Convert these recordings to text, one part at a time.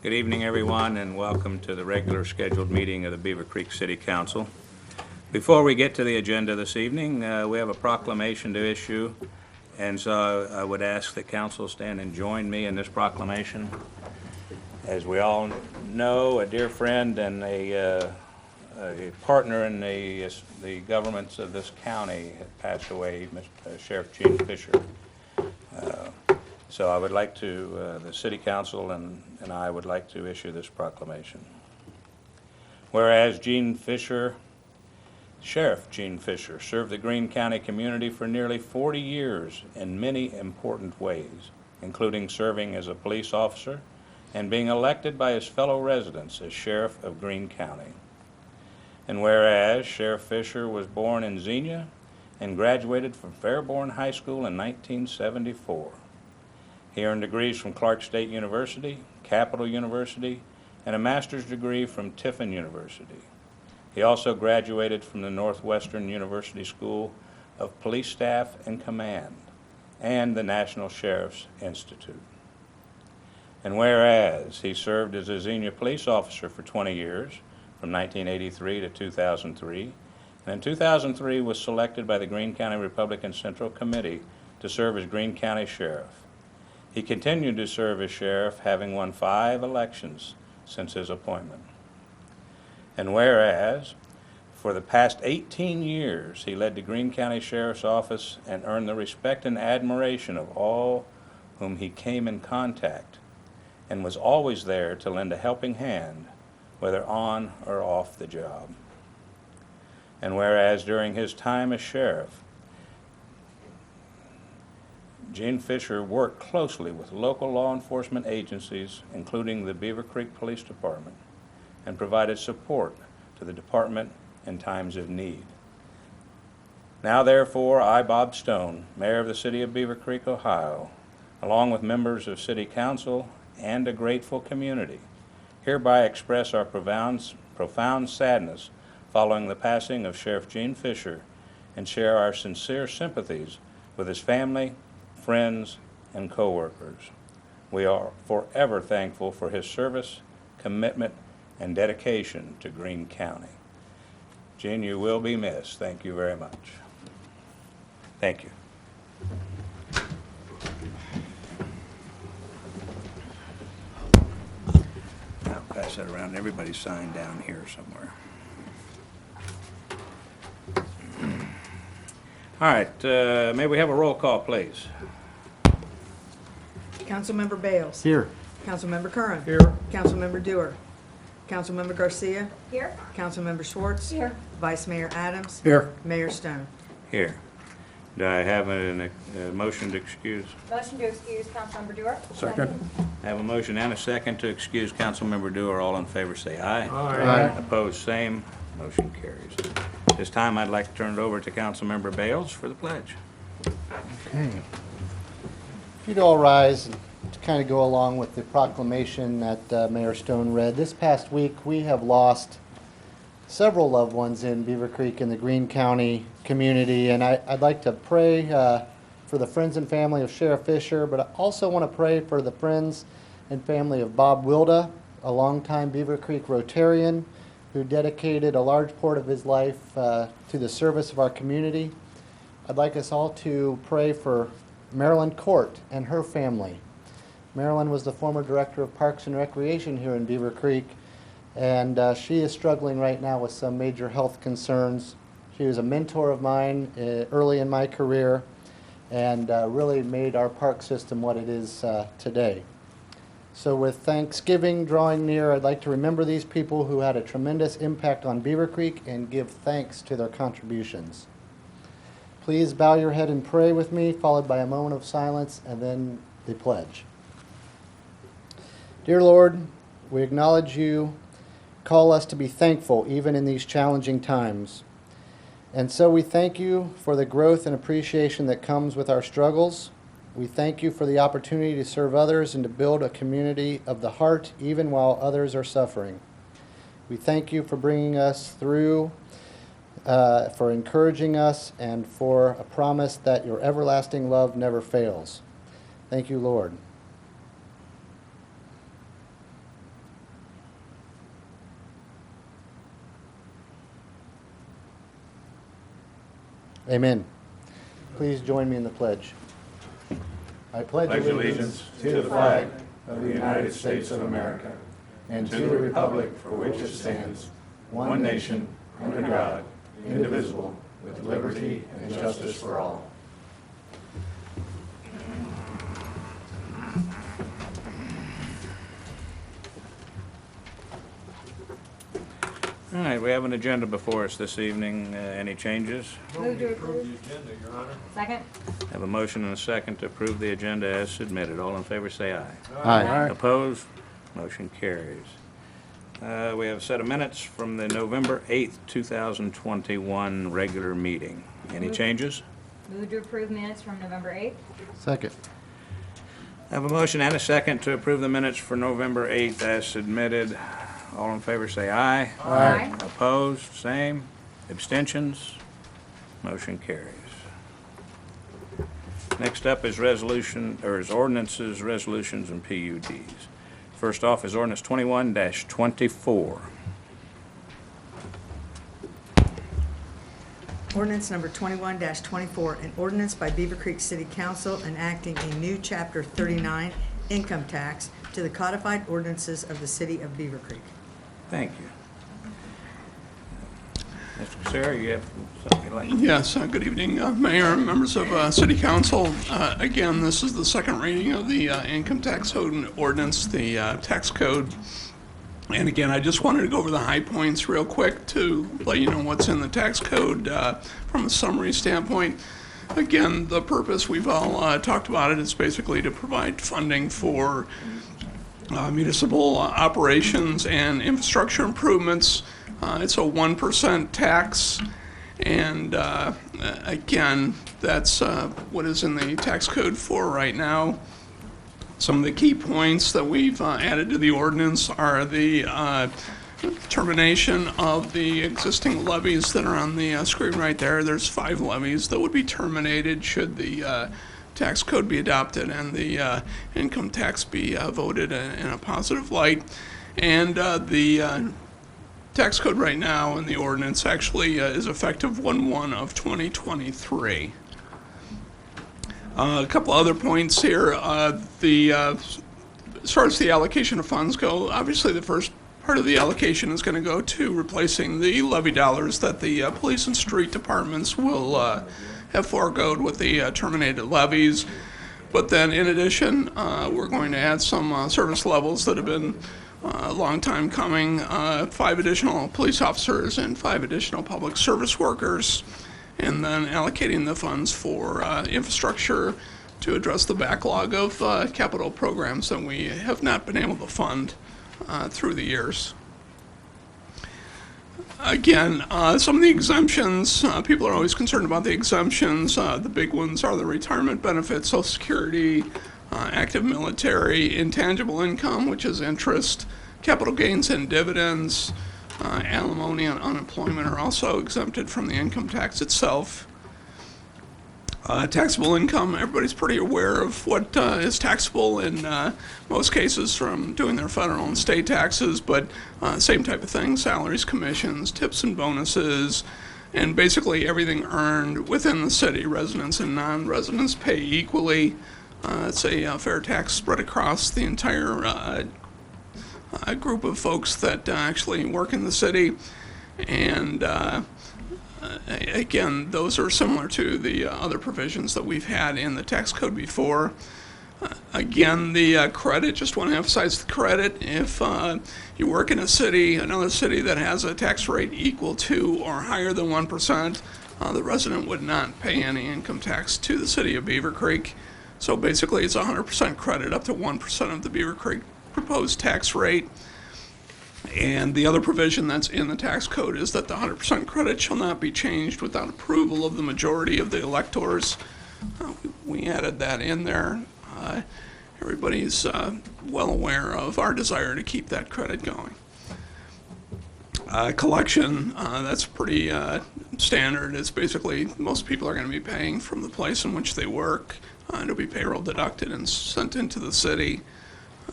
Good evening, everyone, and welcome to the regular scheduled meeting of the Beavercreek City Council. Before we get to the agenda this evening, we have a proclamation to issue, and so I would ask that council stand and join me in this proclamation. As we all know, a dear friend and a partner in the governments of this county had passed away, Sheriff Gene Fisher. So I would like to, the City Council and I would like to issue this proclamation. Whereas Sheriff Gene Fisher served the Greene County community for nearly 40 years in many important ways, including serving as a police officer and being elected by his fellow residents as Sheriff of Greene County. And whereas Sheriff Fisher was born in Xenia and graduated from Fairborn High School in 1974. He earned degrees from Clark State University, Capital University, and a master's degree from Tiffin University. He also graduated from the Northwestern University School of Police Staff and Command and the National Sheriff's Institute. And whereas he served as a Xenia police officer for 20 years, from 1983 to 2003, and in 2003 was selected by the Greene County Republican Central Committee to serve as Greene County Sheriff. He continued to serve as sheriff, having won 5 elections since his appointment. And whereas, for the past 18 years, he led the Greene County Sheriff's Office and earned the respect and admiration of all whom he came in contact, and was always there to lend a helping hand, whether on or off the job. And whereas during his time as sheriff, Gene Fisher worked closely with local law enforcement agencies, including the Beavercreek Police Department, and provided support to the department in times of need. Now, therefore, I, Bob Stone, Mayor of the City of Beavercreek, Ohio, along with members of City Council and a grateful community, hereby express our profound sadness following the passing of Sheriff Gene Fisher and share our sincere sympathies with his family, friends, and co-workers. We are forever thankful for his service, commitment, and dedication to Greene County. Gene, you will be missed. Thank you very much. Thank you. I'll pass that around. Everybody's signed down here somewhere. All right, may we have a roll call, please? Councilmember Bales. Here. Councilmember Curran. Here. Councilmember Dewar. Councilmember Garcia. Here. Councilmember Schwartz. Here. Vice Mayor Adams. Here. Mayor Stone. Here. Do I have a motion to excuse? Motion to excuse Councilmember Dewar. Second. I have a motion and a second to excuse Councilmember Dewar. All in favor say aye. Aye. Opposed, same. Motion carries. This time I'd like to turn it over to Councilmember Bales for the pledge. Okay. If you'd all rise and to kind of go along with the proclamation that Mayor Stone read. This past week we have lost several loved ones in Beavercreek and the Greene County community, and I'd like to pray for the friends and family of Sheriff Fisher, but I also want to pray for the friends and family of Bob Wilda, a longtime Beavercreek Rotarian who dedicated a large part of his life to the service of our community. I'd like us all to pray for Marilyn Court and her family. Marilyn was the former director of Parks and Recreation here in Beavercreek, and she is struggling right now with some major health concerns. She was a mentor of mine early in my career and really made our park system what it is today. So with Thanksgiving drawing near, I'd like to remember these people who had a tremendous impact on Beavercreek and give thanks to their contributions. Please bow your head and pray with me, followed by a moment of silence and then the pledge. Dear Lord, we acknowledge you call us to be thankful even in these challenging times. And so we thank you for the growth and appreciation that comes with our struggles. We thank you for the opportunity to serve others and to build a community of the heart even while others are suffering. We thank you for bringing us through, for encouraging us, and for a promise that your everlasting love never fails. Thank you, Lord. Amen. Please join me in the pledge. I pledge allegiance to the flag of the United States of America and to the republic for which it stands, one nation, under God, indivisible, with liberty and justice for all. All right, we have an agenda before us this evening. Any changes? Move to approve. Second. Have a motion and a second to approve the agenda as submitted. All in favor say aye. Aye. Opposed? Motion carries. We have a set of minutes from the November 8th, 2021 regular meeting. Any changes? Move to approve minutes from November 8th. Second. I have a motion and a second to approve the minutes for November 8th as submitted. All in favor say aye. Aye. Opposed? Same. Abstentions? Motion carries. Next up is ordinances, resolutions, and PUDs. First off is ordinance 21-24. Ordinance number 21-24, an ordinance by Beavercreek City Council enacting a new Chapter 39 income tax to the codified ordinances of the city of Beavercreek. Thank you. Mr. Sarah, you have something you'd like to... Yes, good evening, Mayor and members of City Council. Again, this is the second reading of the income tax ordinance, the tax code. And again, I just wanted to go over the high points real quick to let you know what's in the tax code from a summary standpoint. Again, the purpose, we've all talked about it, is basically to provide funding for municipal operations and infrastructure improvements. It's a 1% tax, and again, that's what is in the tax code for right now. Some of the key points that we've added to the ordinance are the termination of the existing levies that are on the screen right there. There's 5 levies that would be terminated should the tax code be adopted and the income tax be voted in a positive light. And the tax code right now in the ordinance actually is effective 1/1 of 2023. A couple other points here. As far as the allocation of funds go, obviously the first part of the allocation is going to go to replacing the levy dollars that the police and street departments will have foregoed with the terminated levies. But then in addition, we're going to add some service levels that have been a long time coming, 5 additional police officers and 5 additional public service workers, and then allocating the funds for infrastructure to address the backlog of capital programs that we have not been able to fund through the years. Again, some of the exemptions, people are always concerned about the exemptions. The big ones are the retirement benefits, Social Security, active military, intangible income, which is interest, capital gains and dividends, alimony and unemployment are also exempted from the income tax itself. Taxable income, everybody's pretty aware of what is taxable in most cases from doing their federal and state taxes, but same type of thing, salaries, commissions, tips and bonuses, and basically everything earned within the city. Residents and non-residents pay equally. It's a fair tax spread across the entire group of folks that actually work in the city. And again, those are similar to the other provisions that we've had in the tax code before. Again, the credit, just want to emphasize the credit. If you work in a city, another city that has a tax rate equal to or higher than 1%, the resident would not pay any income tax to the city of Beavercreek. So basically it's 100% credit up to 1% of the Beavercreek proposed tax rate. And the other provision that's in the tax code is that the 100% credit shall not be changed without approval of the majority of the electors. We added that in there. Everybody's well aware of our desire to keep that credit going. Collection, that's pretty standard. It's basically most people are going to be paying from the place in which they work. It'll be payroll deducted and sent into the city.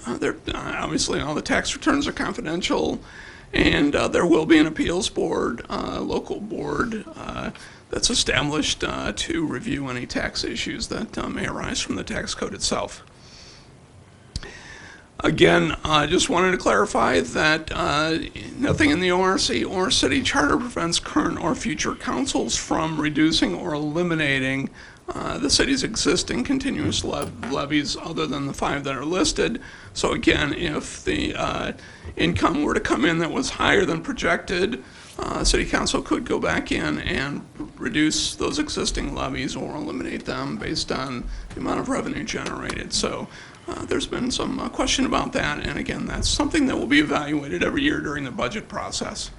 Obviously all the tax returns are confidential, And there will be an appeals board, local board, that's established to review any tax issues that may arise from the tax code itself. Again, I just wanted to clarify that nothing in the ORC or city charter prevents current or future councils from reducing or eliminating the city's existing continuous levies other than the 5 that are listed. So again, if the income were to come in that was higher than projected, city council could go back in and reduce those existing levies or eliminate them based on the amount of revenue generated. So there's been some question about that, and again, that's something that will be evaluated every year during the budget process.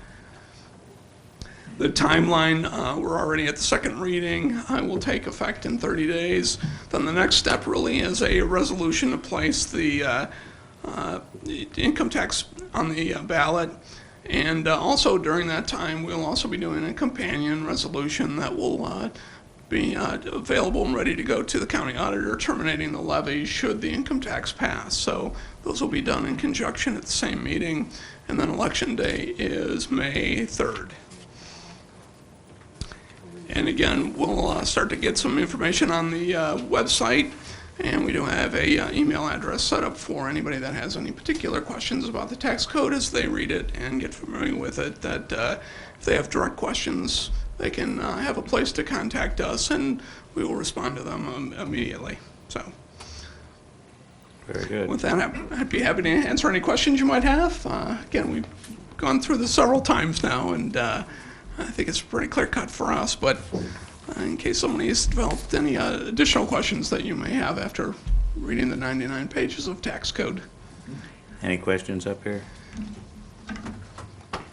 The timeline, we're already at the second reading, will take effect in 30 days. Then the next step really is a resolution to place the income tax on the ballot. And also during that time, we'll also be doing a companion resolution that will be available and ready to go to the county auditor, terminating the levy should the income tax pass. So those will be done in conjunction at the same meeting. And then election day is May 3rd. And again, we'll start to get some information on the website. And we do have a email address set up for anybody that has any particular questions about the tax code as they read it and get familiar with it, that if they have direct questions, they can have a place to contact us and we will respond to them immediately. So Very good. with that, I'd be happy to answer any questions you might have. Again, we've gone through this several times now, and I think it's pretty clear cut for us, but in case somebody has developed any additional questions that you may have after reading the 99 pages of tax code. Any questions up here?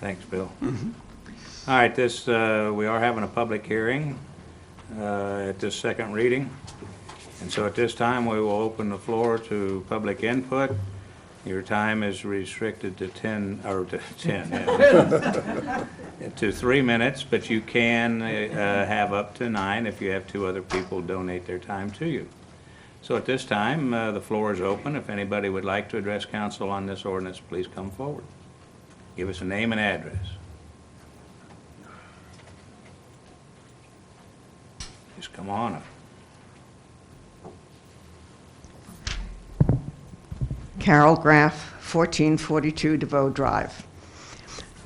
Thanks, Bill. All right, this, we are having a public hearing at this second reading. And so at this time, we will open the floor to public input. Your time is restricted to 10, to 3 minutes, but you can have up to 9 if you have 2 other people donate their time to you. So at this time, the floor is open. If anybody would like to address council on this ordinance, please come forward. Give us a name and address. Just come on up. Carol Graff, 1442 DeVoe Drive.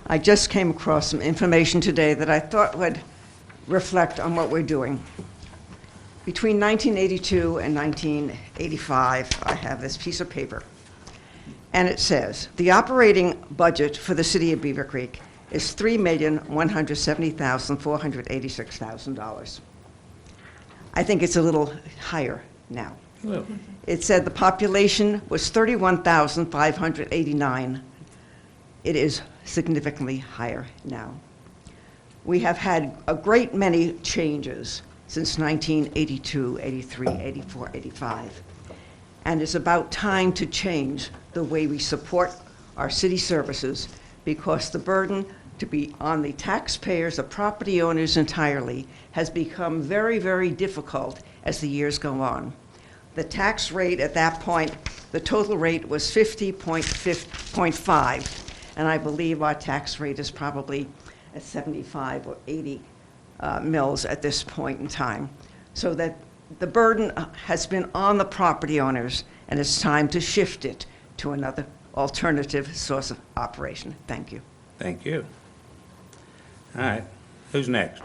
I just came across some information today that I thought would reflect on what we're doing. Between 1982 and 1985, I have this piece of paper, and it says, the operating budget for the city of Beavercreek is $3,170,486,000. I think it's a little higher now. Well, It said the population was 31,589. It is significantly higher now. We have had a great many changes since 1982, 83, 84, 85. And it's about time to change the way we support our city services, because the burden to be on the taxpayers, the property owners entirely, has become very, very difficult as the years go on. The tax rate at that point, the total rate was 50.5, and I believe our tax rate is probably at 75 or 80 mils at this point in time. So that the burden has been on the property owners, and it's time to shift it to another alternative source of operation. Thank you. thank you. All right, who's next?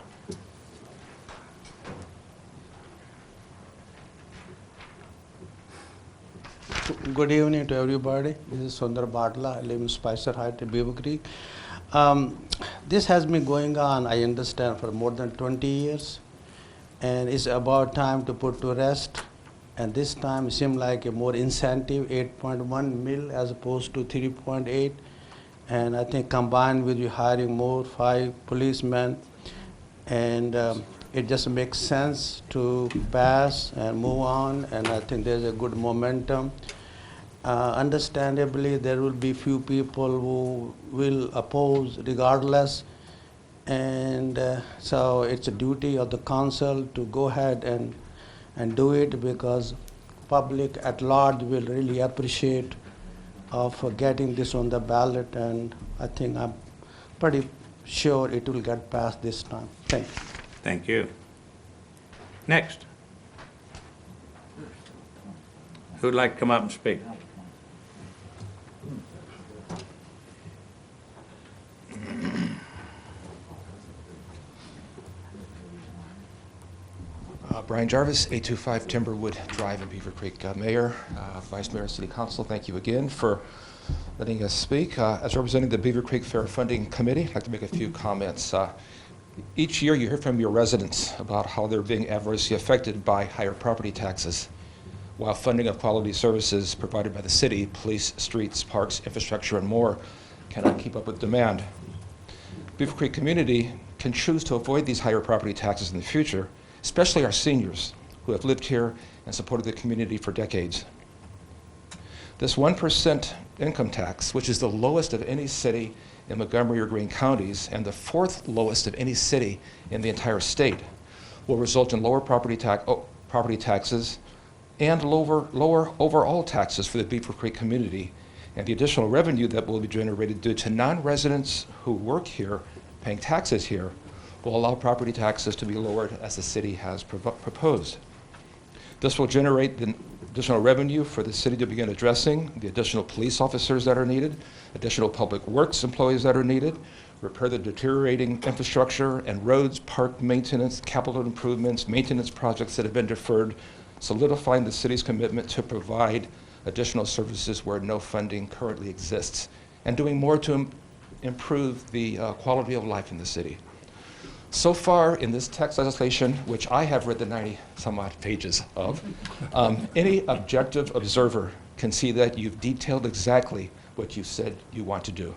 Good evening to everybody. This is Sundar Batla. I live in Spicer Heights, Beavercreek. This has been going on, I understand, for more than 20 years. And it's about time to put to rest. And this time it seemed like a more incentive, 8.1 mil as opposed to 3.8. And I think combined with you hiring more 5 policemen, and it just makes sense to pass and move on, and I think there's a good momentum. Understandably, there will be few people who will oppose regardless, and so it's a duty of the council to go ahead and do it, because public at large will really appreciate of getting this on the ballot, and I think I'm pretty sure it will get passed this time. Thank you. Thank you. Next. Who'd like to come up and speak? Brian Jarvis, 825 Timberwood Drive in Beavercreek. Mayor, Vice Mayor, City Council, thank you again for letting us speak. As representing the Beavercreek Fair Funding Committee, I'd like to make a few comments. Each year you hear from your residents about how they're being adversely affected by higher property taxes, while funding of quality services provided by the city, police, streets, parks, infrastructure, and more cannot keep up with demand. Beavercreek community can choose to avoid these higher property taxes in the future, especially our seniors who have lived here and supported the community for decades. This 1% income tax, which is the lowest of any city in Montgomery or Greene counties and the fourth lowest of any city in the entire state, will result in lower property taxes and lower overall taxes for the Beavercreek community, and the additional revenue that will be generated due to non-residents who work here paying taxes here will allow property taxes to be lowered as the city has proposed. This will generate the additional revenue for the city to begin addressing the additional police officers that are needed, additional public works employees that are needed, repair the deteriorating infrastructure and roads, park maintenance, capital improvements, maintenance projects that have been deferred, solidifying the city's commitment to provide additional services where no funding currently exists, and doing more to improve the quality of life in the city. So far in this tax legislation, which I have read the 90-some-odd pages of, any objective observer can see that you've detailed exactly what you said you want to do.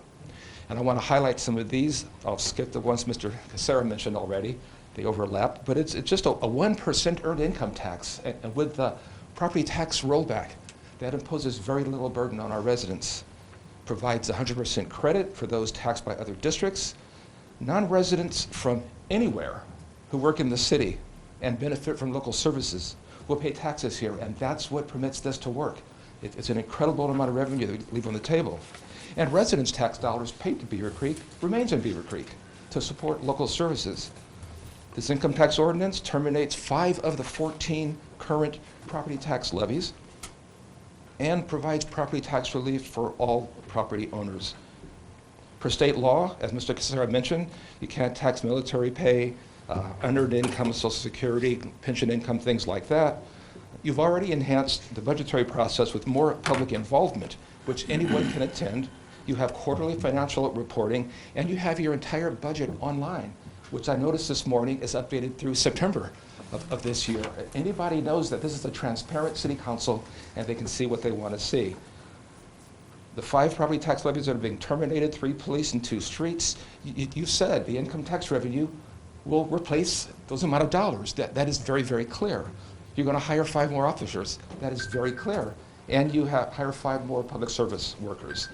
And I want to highlight some of these. I'll skip the ones Mr. Casera mentioned already. They overlap, but it's just a 1% earned income tax. And with the property tax rollback, that imposes very little burden on our residents. Provides 100% credit for those taxed by other districts. Non-residents from anywhere who work in the city and benefit from local services will pay taxes here, and that's what permits this to work. It's an incredible amount of revenue that we leave on the table. And residents' tax dollars paid to Beavercreek remains in Beavercreek to support local services. This income tax ordinance terminates 5 of the 14 current property tax levies and provides property tax relief for all property owners. Per state law, as Mr. Casera mentioned, you can't tax military pay, unearned income, Social Security, pension income, things like that. You've already enhanced the budgetary process with more public involvement, which anyone can attend. You have quarterly financial reporting, and you have your entire budget online, which I noticed this morning is updated through September of this year. Anybody knows that this is a transparent city council, and they can see what they want to see. The 5 property tax levies that are being terminated, 3 police and 2 streets, you said the income tax revenue will replace those amount of dollars. That is very, very clear. You're going to hire 5 more officers. That is very clear. And you hire 5 more public service workers.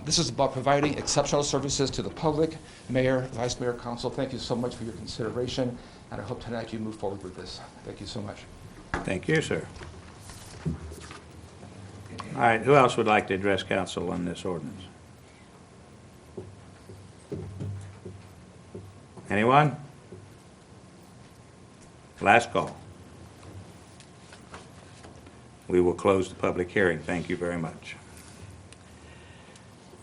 This is about providing exceptional services to the public. Mayor, Vice Mayor, Council, thank you so much for your consideration, and I hope tonight you move forward with this. Thank you so much. Thank you, sir. All right, who else would like to address council on this ordinance? Anyone? Last call. We will close the public hearing. Thank you very much.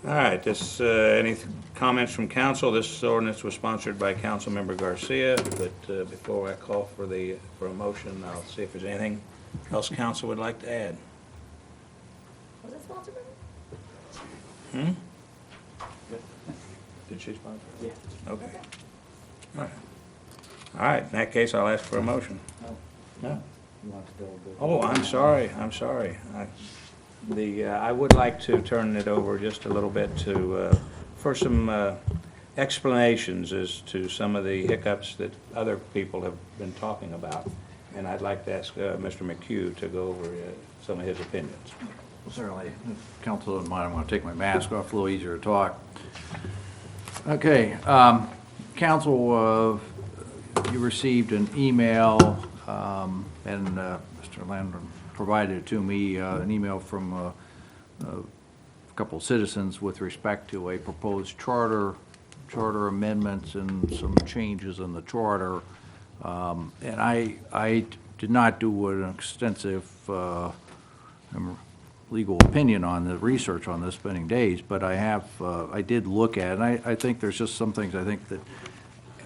All right, any comments from council? This ordinance was sponsored by Councilmember Garcia, but before I call for a motion, I'll see if there's anything else council would like to add. Was it sponsored by me? Did she sponsor? Yeah. Okay. All right. All right, in that case, I'll ask for a motion. No? Oh, I'm sorry. I would like to turn it over just a little bit for some explanations as to some of the hiccups that other people have been talking about. And I'd like to ask Mr. McHugh to go over some of his opinions. Well, certainly, if council doesn't mind, I'm going to take my mask off, a little easier to talk. Okay, council, you received an email, and Mr. Landon provided it to me, an email from couple citizens with respect to a proposed charter amendments and some changes in the charter. And I did not do an extensive legal opinion on the research on this, spending days, but I did look at it, and I think there's just some things I think that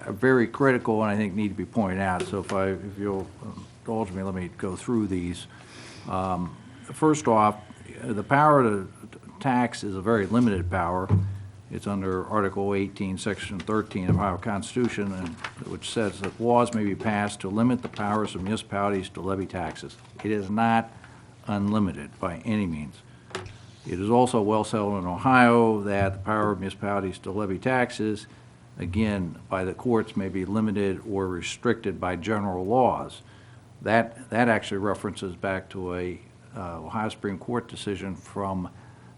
are very critical and I think need to be pointed out. So if you'll indulge me, let me go through these. First off, the power to tax is a very limited power. It's under Article 18, Section 13 of the Ohio Constitution, which says that laws may be passed to limit the powers of municipalities to levy taxes. It is not unlimited by any means. It is also well settled in Ohio that the power of municipalities to levy taxes, again, by the courts, may be limited or restricted by general laws. That actually references back to a Ohio Supreme Court decision from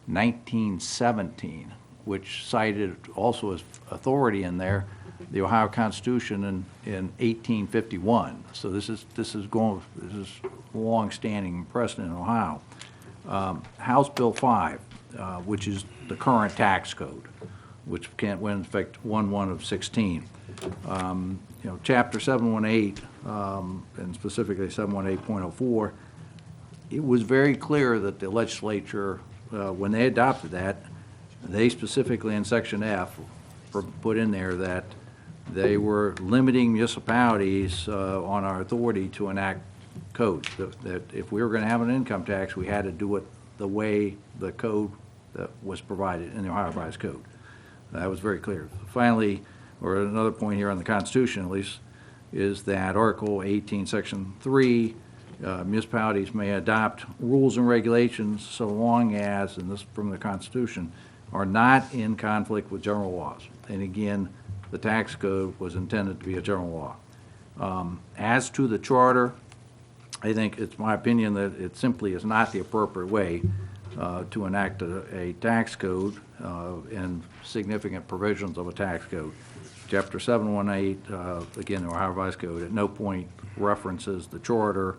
1917, which cited also as authority in there the Ohio Constitution in 1851. So this is long-standing precedent in Ohio. House Bill 5, which is the current tax code, which went in effect 1/1 of 16. Chapter 718, and specifically 718.04, it was very clear that the legislature, when they adopted that, they specifically in Section F put in there that they were limiting municipalities on our authority to enact codes. That if we were going to have an income tax, we had to do it the way the code that was provided in the Ohio Revised Code. That was very clear. Finally, or another point here on the Constitution at least, is that Article 18, Section 3, municipalities may adopt rules and regulations so long as, and this is from the Constitution, are not in conflict with general laws. And again, the tax code was intended to be a general law. As to the charter, I think it's my opinion that it simply is not the appropriate way to enact a tax code and significant provisions of a tax code. Chapter 718, again, the Ohio Revised Code, at no point references the charter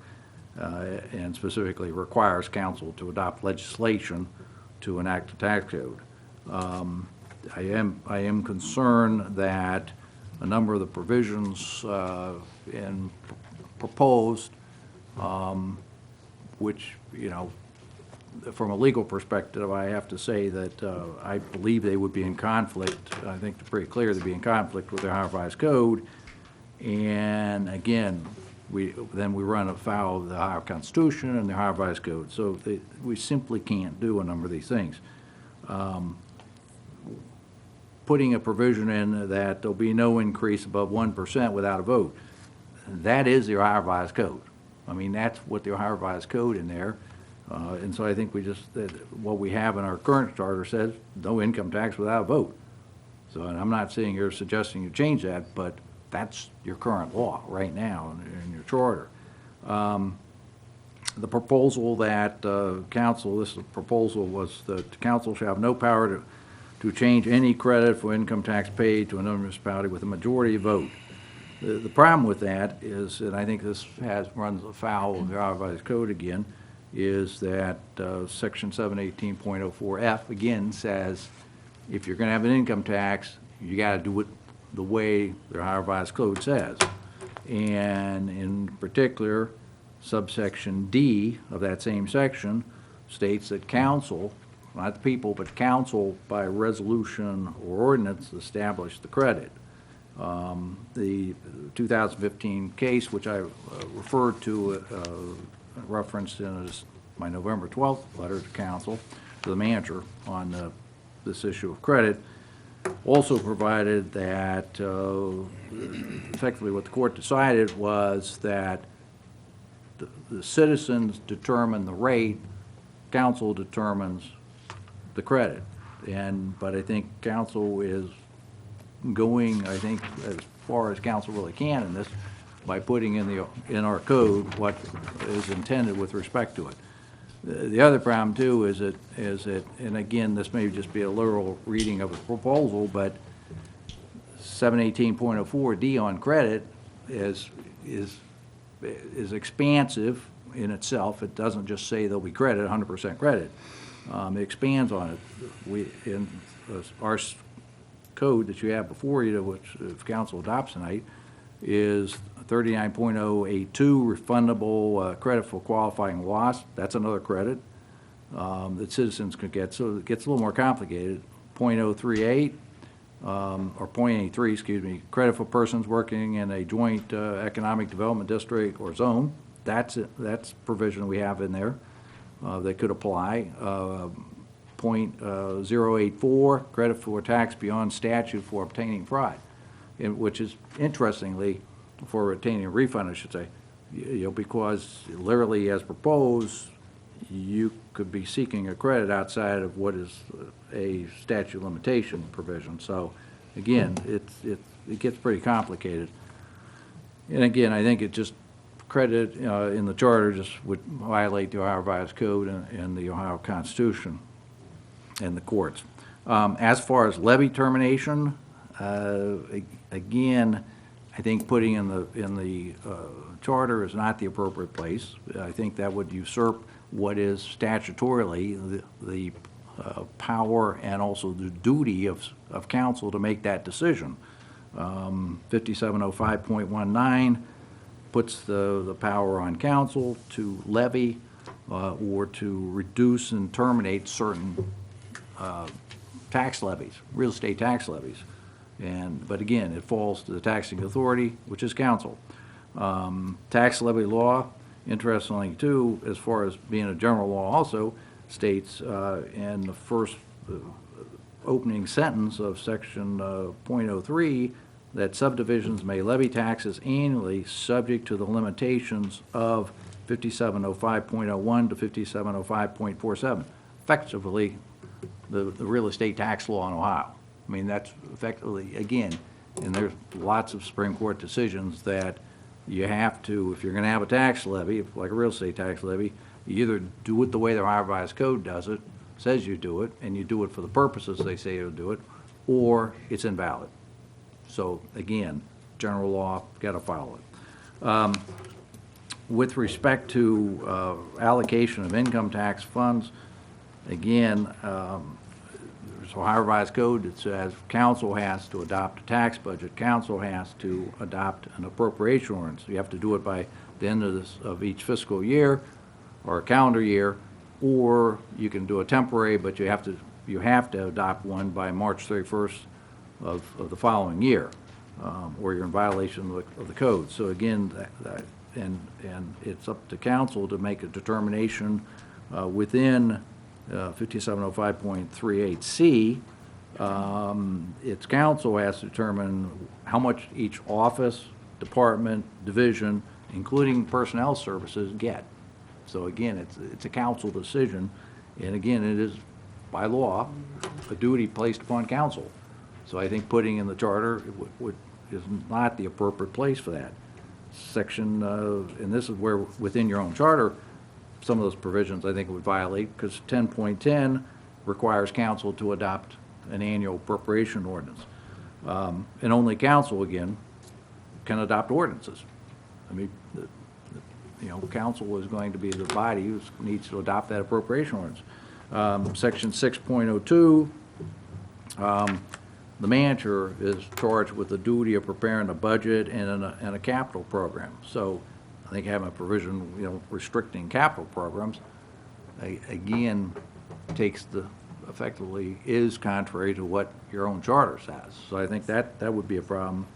and specifically requires council to adopt legislation to enact a tax code. I am concerned that a number of the provisions proposed, which, from a legal perspective, I have to say that I believe they would be in conflict. I think it's pretty clear they'd be in conflict with the Ohio Revised Code. And again, we run afoul of the Ohio Constitution and the Ohio Revised Code. So we simply can't do a number of these things. Putting a provision in that there'll be no increase above 1% without a vote, that is the Ohio Revised Code. I mean, that's what the Ohio Revised Code in there. And so I think what we have in our current charter says no income tax without a vote. So, and I'm not saying you're suggesting you change that, but that's your current law right now in your charter. The proposal that this proposal was that council shall have no power to change any credit for income tax paid to another municipality with a majority vote. The problem with that is, and I think this runs afoul of the Ohio Revised Code again, is that Section 718.04F again says if you're going to have an income tax, you got to do it the way the Ohio Revised Code says. And in particular, subsection D of that same section states that council, not the people, but council by resolution or ordinance establish the credit. The 2015 case, which I referred to, referenced in my November 12th letter to council, to the manager on this issue of credit, also provided that effectively what the court decided was that the citizens determine the rate, council determines the credit. But I think council is going, I think, as far as council really can in this, by putting in our code what is intended with respect to it. The other problem too is that, and again, this may just be a literal reading of a proposal, but 718.04D on credit is expansive in itself. It doesn't just say there'll be credit, 100% credit. expands on it. In our code that you have before you, which if council adopts tonight, is 39.082 refundable credit for qualifying loss. That's another credit that citizens could get. So it gets a little more complicated. 0.038 or 0.83, excuse me, credit for persons working in a joint economic development district or zone. That's provision we have in there that could apply. 0.084 credit for tax beyond statute for obtaining fraud, which is interestingly for obtaining a refund, I should say, because literally as proposed, you could be seeking a credit outside of what is a statute limitation provision. So again, it gets pretty complicated. And again, I think it just credit in the charter just would violate the Ohio Revised Code and the Ohio Constitution and the courts. As far as levy termination, again, I think putting in the charter is not the appropriate place. I think that would usurp what is statutorily the power and also the duty of council to make that decision. 5705.19 puts the power on council to levy or to reduce and terminate certain tax levies, real estate tax levies. But again, it falls to the taxing authority, which is council. Tax levy law, interestingly too, as far as being a general law also, states in the first opening sentence of section .03 that subdivisions may levy taxes annually subject to the limitations of 5705.01 to 5705.47, effectively the real estate tax law in Ohio. I mean, that's effectively, again, and there's lots of Supreme Court decisions that you have to, if you're going to have a tax levy, like a real estate tax levy, you either do it the way the Ohio Revised Code does it, says you do it, and you do it for the purposes they say you'll do it, or it's invalid. So again, general law, got to follow it. With respect to allocation of income tax funds, again, there's Ohio Revised Code that says council has to adopt a tax budget. Council has to adopt an appropriation ordinance. You have to do it by the end of each fiscal year or a calendar year, or you can do a temporary, but you have to adopt one by March 31st of the following year, or you're in violation of the code. So again, and it's up to council to make a determination within 5705.38C. Its council has to determine how much each office, department, division, including personnel services, get. So again, it's a council decision, and again, it is by law a duty placed upon council. So I think putting in the charter is not the appropriate place for that. Section, and this is where within your own charter, some of those provisions I think would violate, because 10.10 requires council to adopt an annual appropriation ordinance. And only council, again, can adopt ordinances. I mean, council is going to be the body who needs to adopt that appropriation ordinance. Section 6.02, the manager is charged with the duty of preparing a budget and a capital program. So I think having a provision, restricting capital programs, again, effectively is contrary to what your own charter says. So I think that would be a problem.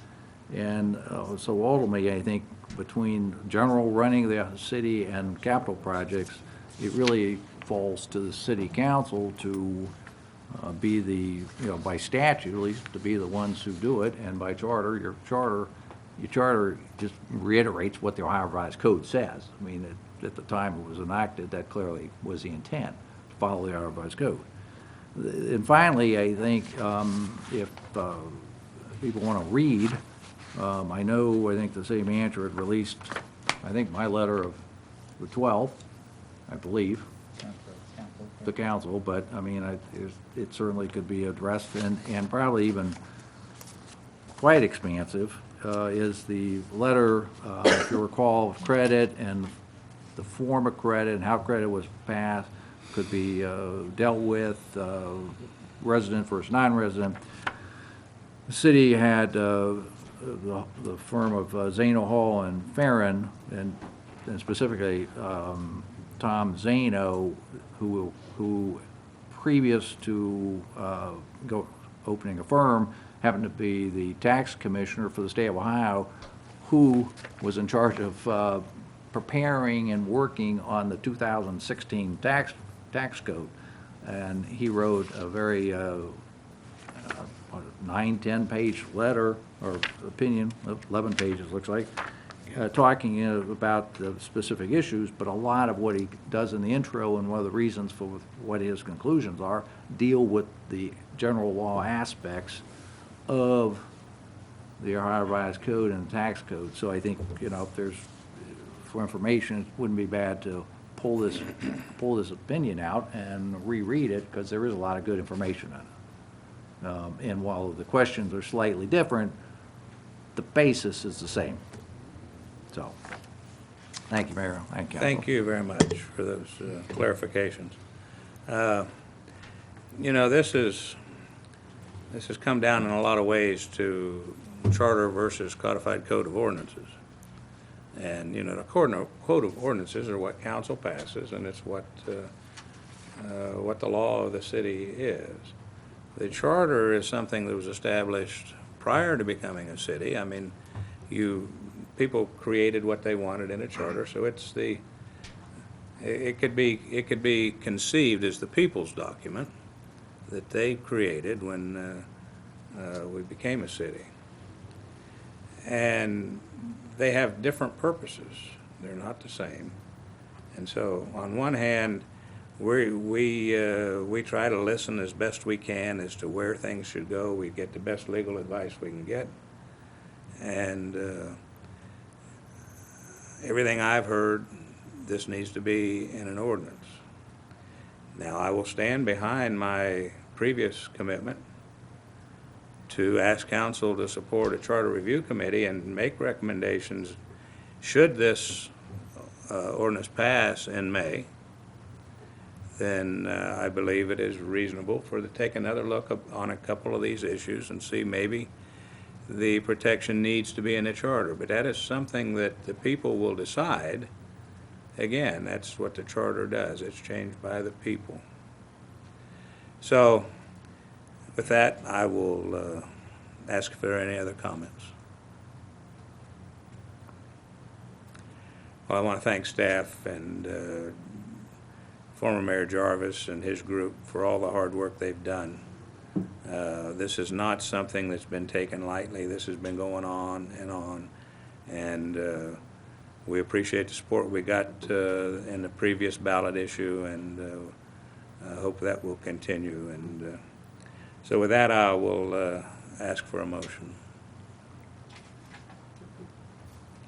And so ultimately, I think between general running of the city and capital projects, it really falls to the city council to be the, by statute at least, to be the ones who do it, and by charter, your charter just reiterates what the Ohio Revised Code says. I mean, at the time it was enacted, that clearly was the intent, to follow the Ohio Revised Code. And finally, I think if people want to read, I think the city manager had released, I think my letter of the 12th, I believe, the council, but I mean, it certainly could be addressed, and probably even quite expansive is the letter, if you recall, of credit and the form of credit and how credit was passed, could be dealt with, resident versus non-resident. The city had the firm of Zano, Hall, and Farron, and specifically Tom Zano, who previous to opening a firm, happened to be the tax commissioner for the state of Ohio, who was in charge of preparing and working on the 2016 tax code. And he wrote a very 9-10-page letter or opinion, 11 pages looks like, talking about the specific issues, but a lot of what he does in the intro and one of the reasons for what his conclusions are deal with the general law aspects of the Ohio Revised Code and the tax code. So I think, if there's, for information, it wouldn't be bad to pull this opinion out and reread it, because there is a lot of good information in it. And while the questions are slightly different, the basis is the same. So, thank you, Mayor. Thank you. Thank you very much for those clarifications. This has come down in a lot of ways to charter versus codified code of ordinances. And, the code of ordinances are what council passes, and it's what the law of the city is. The charter is something that was established prior to becoming a city. I mean, people created what they wanted in a charter, so it could be conceived as the people's document that they created when we became a city. And they have different purposes. They're not the same. And so, on one hand, we try to listen as best we can as to where things should go. We get the best legal advice we can get. And everything I've heard, this needs to be in an ordinance. Now, I will stand behind my previous commitment to ask council to support a charter review committee and make recommendations should this ordinance pass in May. Then I believe it is reasonable to take another look on a couple of these issues and see maybe the protection needs to be in the charter. But that is something that the people will decide. Again, that's what the charter does. It's changed by the people. So, with that, I will ask if there are any other comments. Well, I want to thank staff and former Mayor Jarvis and his group for all the hard work they've done. This is not something that's been taken lightly. This has been going on, and we appreciate the support we got in the previous ballot issue, and I hope that will continue. And so with that, I will ask for a motion.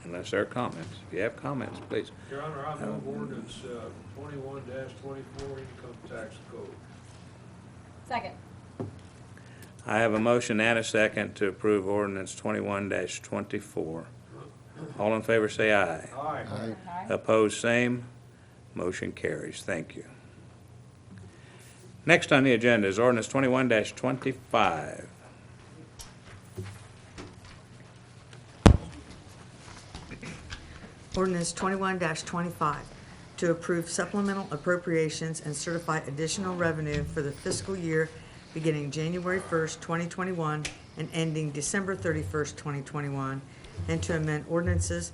Unless there are comments. If you have comments, please. Your Honor, I move ordinance 21-24 income tax code. Second. I have a motion and a second to approve ordinance 21-24. All in favor say aye. Aye. Aye. Opposed, same. Motion carries. Thank you. Next on the agenda is ordinance 21-25. Ordinance 21-25, to approve supplemental appropriations and certify additional revenue for the fiscal year beginning January 1st, 2021 and ending December 31st, 2021, and to amend ordinances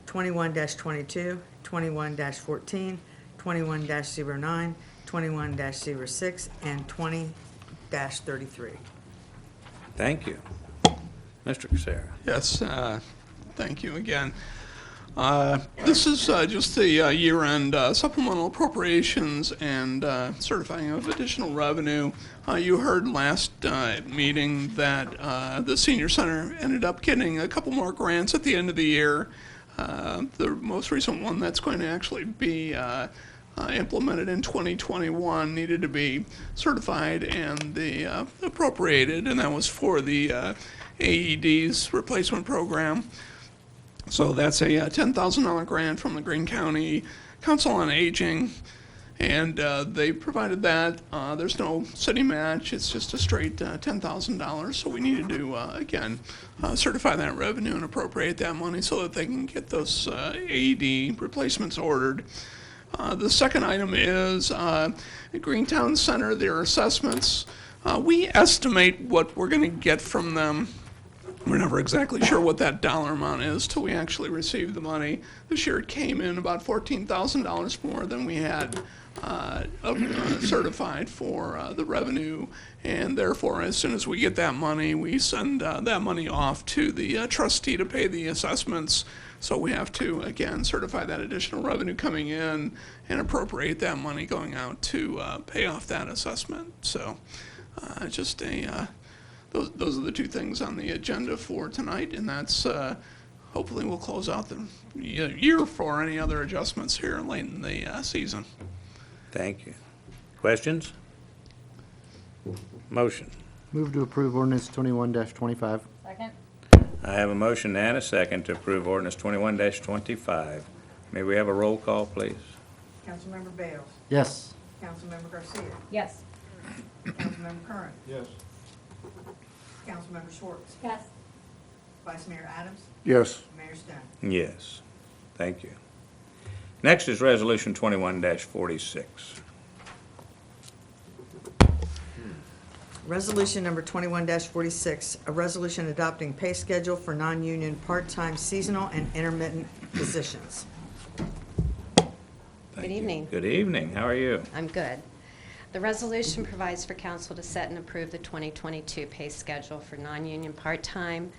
21-22, 21-14, 21-09, 21-06, and 20-33. Thank you. Mr. Casera. Yes, thank you again. This is just the year-end supplemental appropriations and certifying of additional revenue. You heard last meeting that the senior center ended up getting a couple more grants at the end of the year. The most recent one that's going to actually be implemented in 2021 needed to be certified and appropriated, and that was for the AED's replacement program. So that's a $10,000 grant from the Greene County Council on Aging. And they provided that. There's no city match. It's just a straight $10,000. So we needed to, again, certify that revenue and appropriate that money so that they can get those AED replacements ordered. The second item is Greentown Center, their assessments. We estimate what we're going to get from them. We're never exactly sure what that dollar amount is till we actually receive the money. This year it came in about $14,000 more than we had certified for the revenue, and therefore as soon as we get that money, we send that money off to the trustee to pay the assessments. So we have to, again, certify that additional revenue coming in and appropriate that money going out to pay off that assessment. So just a... Those are the two things on the agenda for tonight, and that's hopefully we'll close out the year for any other adjustments here late in the season. Thank you. Questions? Motion. Move to approve ordinance 21-25. Second. I have a motion and a second to approve ordinance 21-25. May we have a roll call, please? Councilmember Bales. Yes. Councilmember Garcia. Yes. Councilmember Curran. Yes. Councilmember Schwartz. Yes. Vice Mayor Adams. Yes. Mayor Stone. Yes. Thank you. Next is Resolution 21-46. Resolution number 21-46, a resolution adopting pay schedule for non-union part-time seasonal and intermittent positions. Thank Good you. evening. Good evening. How are you? I'm good. The resolution provides for council to set and approve the 2022 pay schedule for non-union part-time,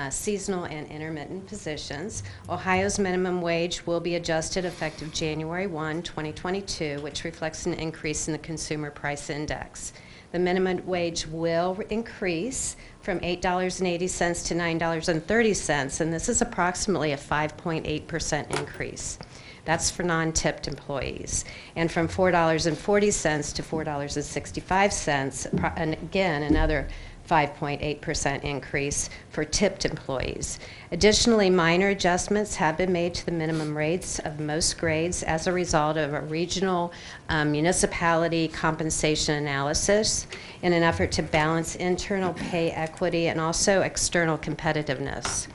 seasonal, and intermittent positions. Ohio's minimum wage will be adjusted effective January 1, 2022, which reflects an increase in the Consumer Price Index. The minimum wage will increase from $8.80 to $9.30, and this is approximately a 5.8% increase. That's for non-tipped employees. And from $4.40 to $4.65, and again, another 5.8% increase for tipped employees. Additionally, minor adjustments have been made to the minimum rates of most grades as a result of a regional municipality compensation analysis in an effort to balance internal pay equity and also external competitiveness.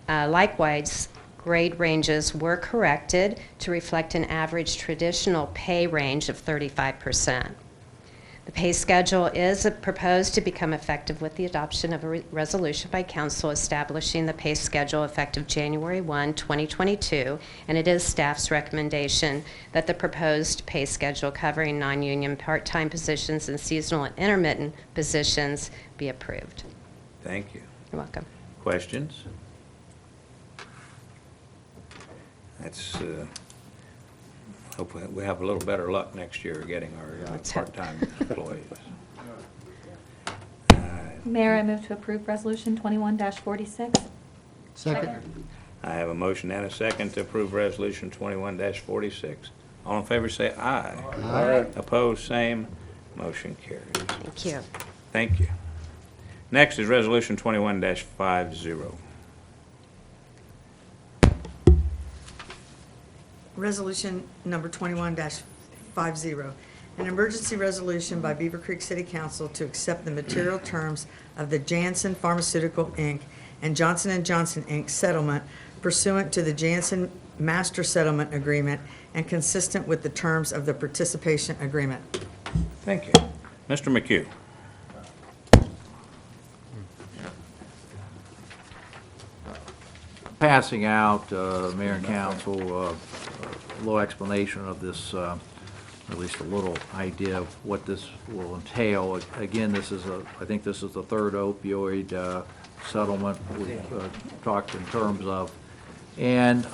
Likewise, grade ranges were corrected to reflect an average traditional pay range of 35%. The pay schedule is proposed to become effective with the adoption of a resolution by council establishing the pay schedule effective January 1, 2022, and it is staff's recommendation that the proposed pay schedule covering non-union part-time positions and seasonal and intermittent positions be approved. Thank you. You're welcome. Questions? That's, hope we have a little better luck next year getting our Let's hope. part-time employees. Mayor, I move to approve Resolution 21-46. Second. I have a motion and a second to approve Resolution 21-46. All in favor say aye. Aye. Opposed, same. Motion carries. Thank you. Thank you. Next is Resolution 21-50. Resolution number 21-50, an emergency resolution by Beavercreek City Council to accept the material terms of the Janssen Pharmaceutical, Inc. and Johnson & Johnson, Inc. settlement pursuant to the Janssen Master Settlement Agreement and consistent with the terms of the participation agreement. Thank you. Mr. McHugh. Passing out, Mayor and Council, a little explanation of this, at least a little idea of what this will entail. Again, I think this is the third opioid settlement we've talked in terms of. And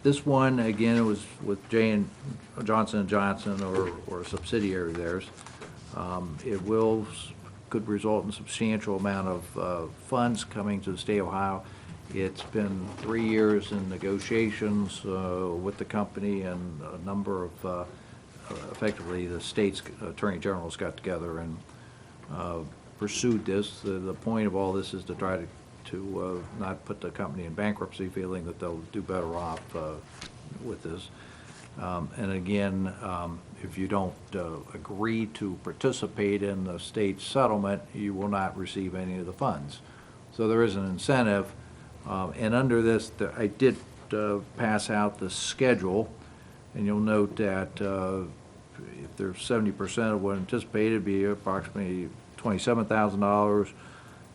this one, again, it was with Johnson & Johnson or a subsidiary of theirs. It could result in a substantial amount of funds coming to the state of Ohio. It's been 3 years in negotiations with the company, and a number of, effectively, the state's attorney generals got together and pursued this. The point of all this is to try to not put the company in bankruptcy, feeling that they'll do better off with this. And again, if you don't agree to participate in the state settlement, you will not receive any of the funds. So there is an incentive, and under this, I did pass out the schedule, and you'll note that if there's 70% of what anticipated, it'd be approximately $27,000.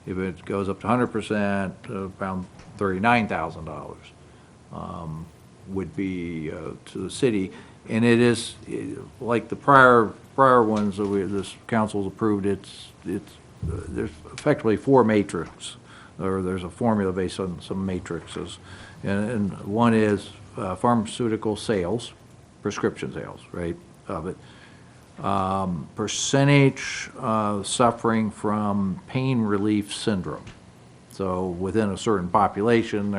If it goes up to 100%, around $39,000 would be to the city. And it is, like the prior ones that this council's approved, there's effectively 4 matrices, or there's a formula based on some matrices. And one is pharmaceutical sales, prescription sales, right, of it. Percentage suffering from pain relief syndrome. So within a certain population,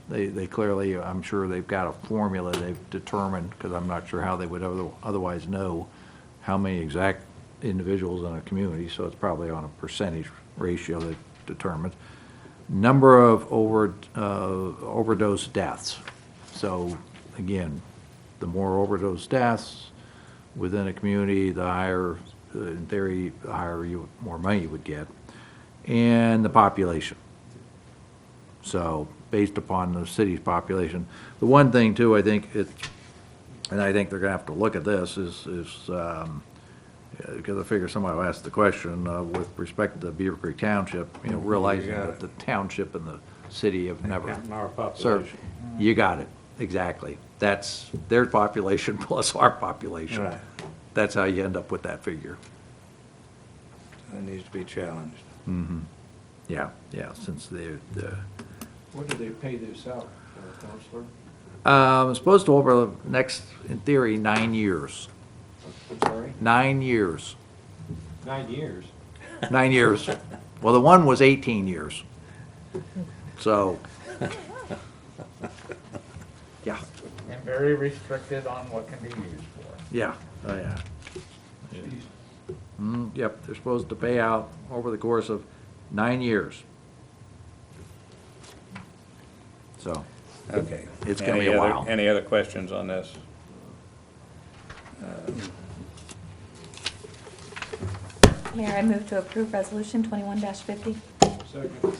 they clearly, I'm sure they've got a formula they've determined, because I'm not sure how they would otherwise know how many exact individuals in a community, so it's probably on a percentage ratio that determines. Number of overdose deaths. So again, the more overdose deaths within a community, the higher, in theory, the higher more money you would get. And the population. So based upon the city's population. The one thing too, I think and I think they're gonna have to look at this, is because I figure somebody will ask the question with respect to the Beavercreek Township, realizing that the township and the city have never Our population. served. You got it, exactly. That's their population plus our population. Right. That's how you end up with that figure. That needs to be challenged. Mm-hmm. Yeah, since they're When do they pay this out, Counselor? supposed to over the next, in theory, 9 years. I'm sorry? 9 years. 9 years. 9 years. Well, the one was 18 years. So, yeah, And very restricted on what can be used for. yeah, oh, yeah. Yep, they're supposed to pay out over the course of 9 years. So, Okay. It's gonna be a while. Any other questions on this? Mayor, I move to approve Resolution 21-50. Second.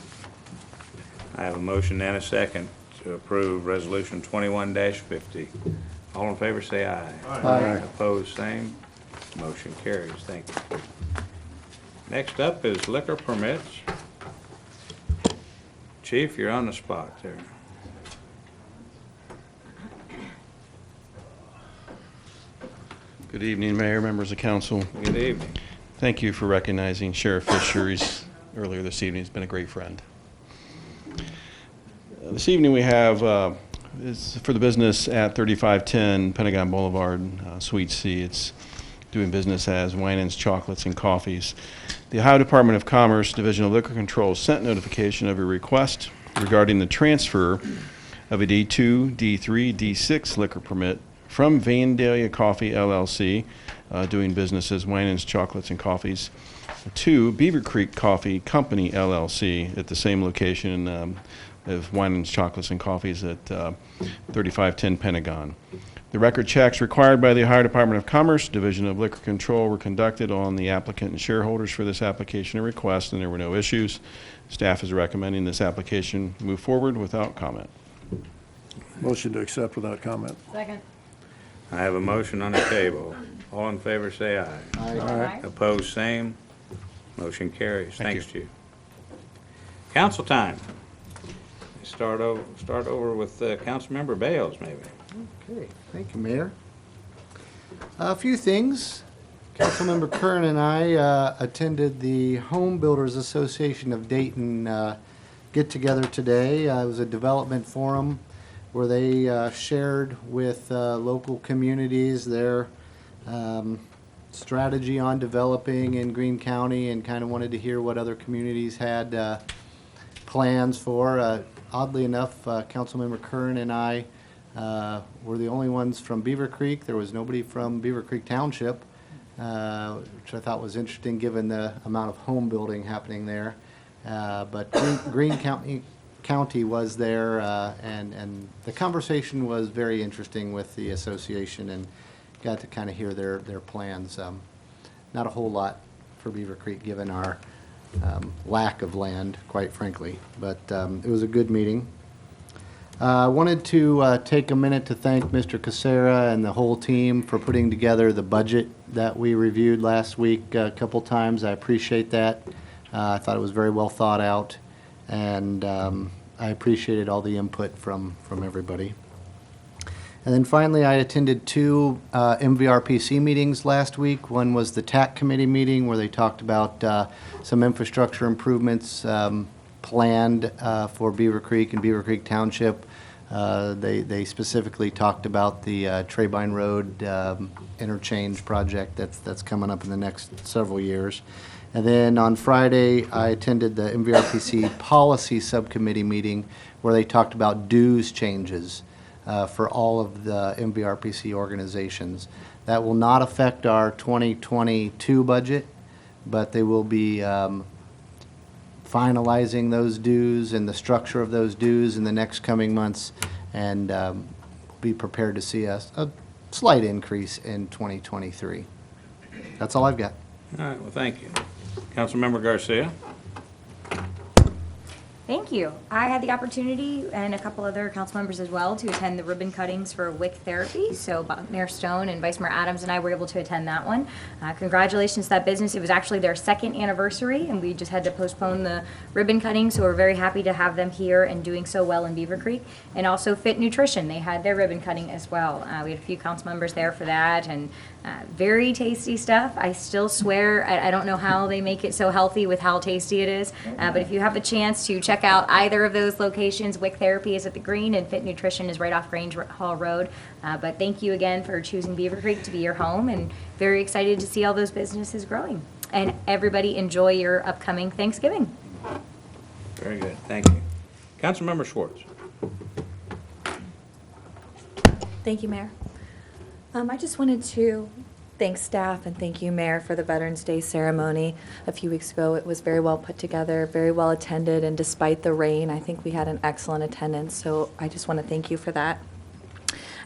I have a motion and a second to approve Resolution 21-50. All in favor, say aye. Aye. Opposed, same. Motion carries. Thank you. Next up is liquor permits. Chief, you're on the spot there. Good evening, Mayor, members of council. Good evening. Thank you for recognizing Sheriff Fisher. He's earlier this evening. He's been a great friend. This evening we have is for the business at 3510 Pentagon Boulevard, Suite C. It's doing business as Winans Chocolates and Coffees. The Ohio Department of Commerce Division of Liquor Control sent notification of a request regarding the transfer of a D2, D3, D6 liquor permit from Vandalia Coffee LLC, doing business as Winans Chocolates and Coffees, to Beavercreek Coffee Company LLC at the same location of Winans Chocolates and Coffees at 3510 Pentagon. The record checks required by the Ohio Department of Commerce Division of Liquor Control were conducted on the applicant and shareholders for this application and request, and there were no issues. Staff is recommending this application move forward without comment. Motion to accept without comment. Second. I have a motion on the table. All in favor, say aye. Aye. Opposed, same. Motion carries. Thank Thanks, Chief. Council time. Start over with Councilmember Bales, maybe. Okay, thank you, Mayor. A few things. Councilmember Kern and I attended the Home Builders Association of Dayton get-together today. It was a development forum where they shared with local communities their strategy on developing in Greene County, and kind of wanted to hear what other communities had plans for. Oddly enough, Councilmember Kern and I were the only ones from Beavercreek. There was nobody from Beavercreek Township, which I thought was interesting given the amount of home building happening there. But Greene County was there, and the conversation was very interesting with the association, got to kind of hear their plans. Not a whole lot for Beavercreek, given our lack of land, quite frankly, but it was a good meeting. I wanted to take a minute to thank Mr. Casera and the whole team for putting together the budget that we reviewed last week a couple times. I appreciate that. I thought it was very well thought out, and I appreciated all the input from everybody. And then finally, I attended two MVRPC meetings last week. One was the TAC committee meeting where they talked about some infrastructure improvements planned for Beavercreek and Beavercreek Township. They specifically talked about the Trebine Road interchange project that's coming up in the next several years. And then on Friday, I attended the MVRPC Policy Subcommittee meeting where they talked about dues changes for all of the MVRPC organizations. That will not affect our 2022 budget, but they will be finalizing those dues and the structure of those dues in the next coming months, and be prepared to see a slight increase in 2023. That's all I've got. All right, well, thank you. Councilmember Garcia. Thank you. I had the opportunity, and a couple other council members as well, to attend the ribbon cuttings for WIC therapy. So Mayor Stone and Vice Mayor Adams and I were able to attend that one. Congratulations to that business. It was actually their 2nd anniversary, and we just had to postpone the ribbon cutting. So we're very happy to have them here and doing so well in Beavercreek. And also Fit Nutrition. They had their ribbon cutting as well. We had a few council members there for that, and very tasty stuff. I still swear, I don't know how they make it so healthy with how tasty it is. But if you have a chance to check out either of those locations, WIC Therapy is at the Green and Fit Nutrition is right off Grange Hall Road. But thank you again for choosing Beavercreek to be your home, and very excited to see all those businesses growing. And everybody enjoy your upcoming Thanksgiving. Very good, thank you. Councilmember Schwartz. Thank you, Mayor. I just wanted to thank staff and thank you, Mayor, for the Veterans Day ceremony a few weeks ago. It was very well put together, very well attended, and despite the rain, I think we had an excellent attendance, so I just want to thank you for that.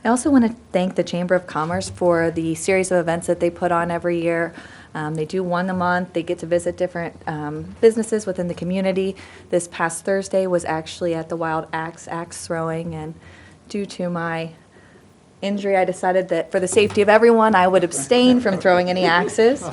I also want to thank the Chamber of Commerce for the series of events that they put on every year. They do one a month. They get to visit different businesses within the community. This past Thursday was actually at the Wild Axe throwing, and due to my injury, I decided that for the safety of everyone, I would abstain from throwing any axes.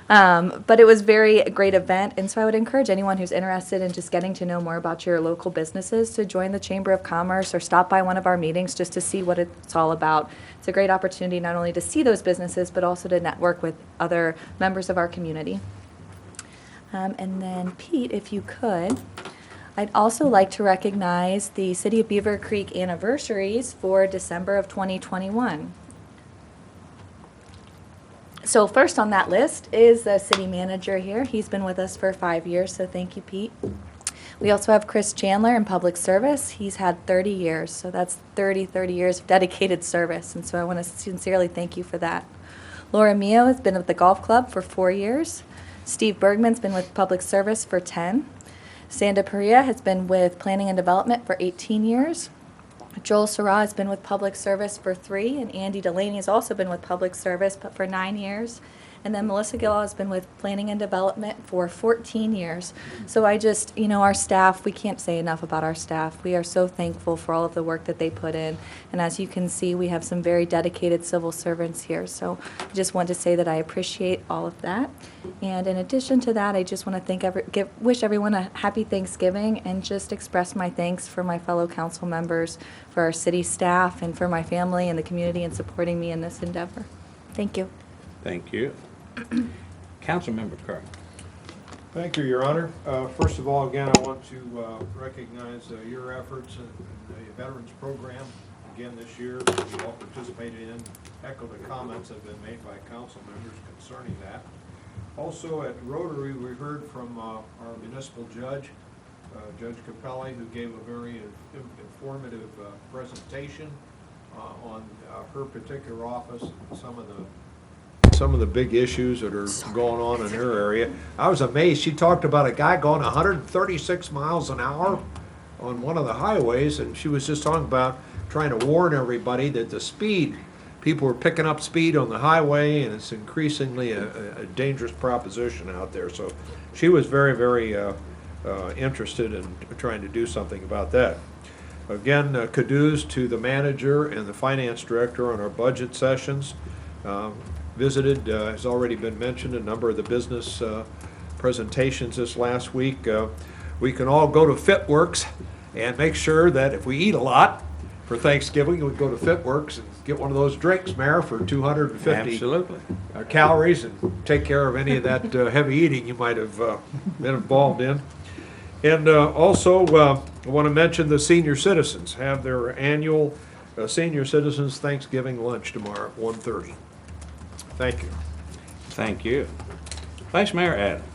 But it was a great event, and so I would encourage anyone who's interested in just getting to know more about your local businesses to join the Chamber of Commerce or stop by one of our meetings just to see what it's all about. It's a great opportunity not only to see those businesses, but also to network with other members of our community. And then, Pete, if you could, I'd also like to recognize the City of Beavercreek anniversaries for December of 2021. So first on that list is the city manager here. He's been with us for 5 years, so thank you, Pete. We also have Chris Chandler in public service. He's had 30 years, so that's 30 years of dedicated service, and so I want to sincerely thank you for that. Laura Mio has been with the golf club for 4 years. Steve Bergman's been with public service for 10. Sanda Perea has been with Planning and Development for 18 years. Joel Sarah has been with Public Service for 3, and Andy Delaney has also been with Public Service but for 9 years. And then Melissa Gill has been with Planning and Development for 14 years. So I just, our staff, we can't say enough about our staff. We are so thankful for all of the work that they put in. And as you can see, we have some very dedicated civil servants here. So I just want to say that I appreciate all of that. And in addition to that, I just want to wish everyone a happy Thanksgiving and just express my thanks for my fellow council members, for our city staff, and for my family and the community in supporting me in this endeavor. Thank you. Thank you. Councilmember Carr. Thank you, Your Honor. First of all, again, I want to recognize your efforts in the Veterans Program. Again, this year, we all participated in. Echo the comments that have been made by council members concerning that. Also, at Rotary, we heard from our municipal judge, Judge Capelli, who gave a very informative presentation on her particular office and some of the big issues that are going on in her area. I was amazed. She talked about a guy going 136 miles an hour on one of the highways, and she was just talking about trying to warn everybody that the speed people are picking up speed on the highway, and it's increasingly a dangerous proposition out there. So she was very, very interested in trying to do something about that. Again, kudos to the manager and the finance director on our budget sessions. Visited, has already been mentioned, a number of the business presentations this last week. We can all go to FitWorks and make sure that if we eat a lot for Thanksgiving, we go to FitWorks and get one of those drinks, Mayor, for 250 Absolutely. Calories, and take care of any of that heavy eating you might have been involved in. And also, I want to mention the senior citizens have their annual Senior Citizens Thanksgiving lunch tomorrow at 1:30. Thank you. Thank you. Vice Mayor Adams.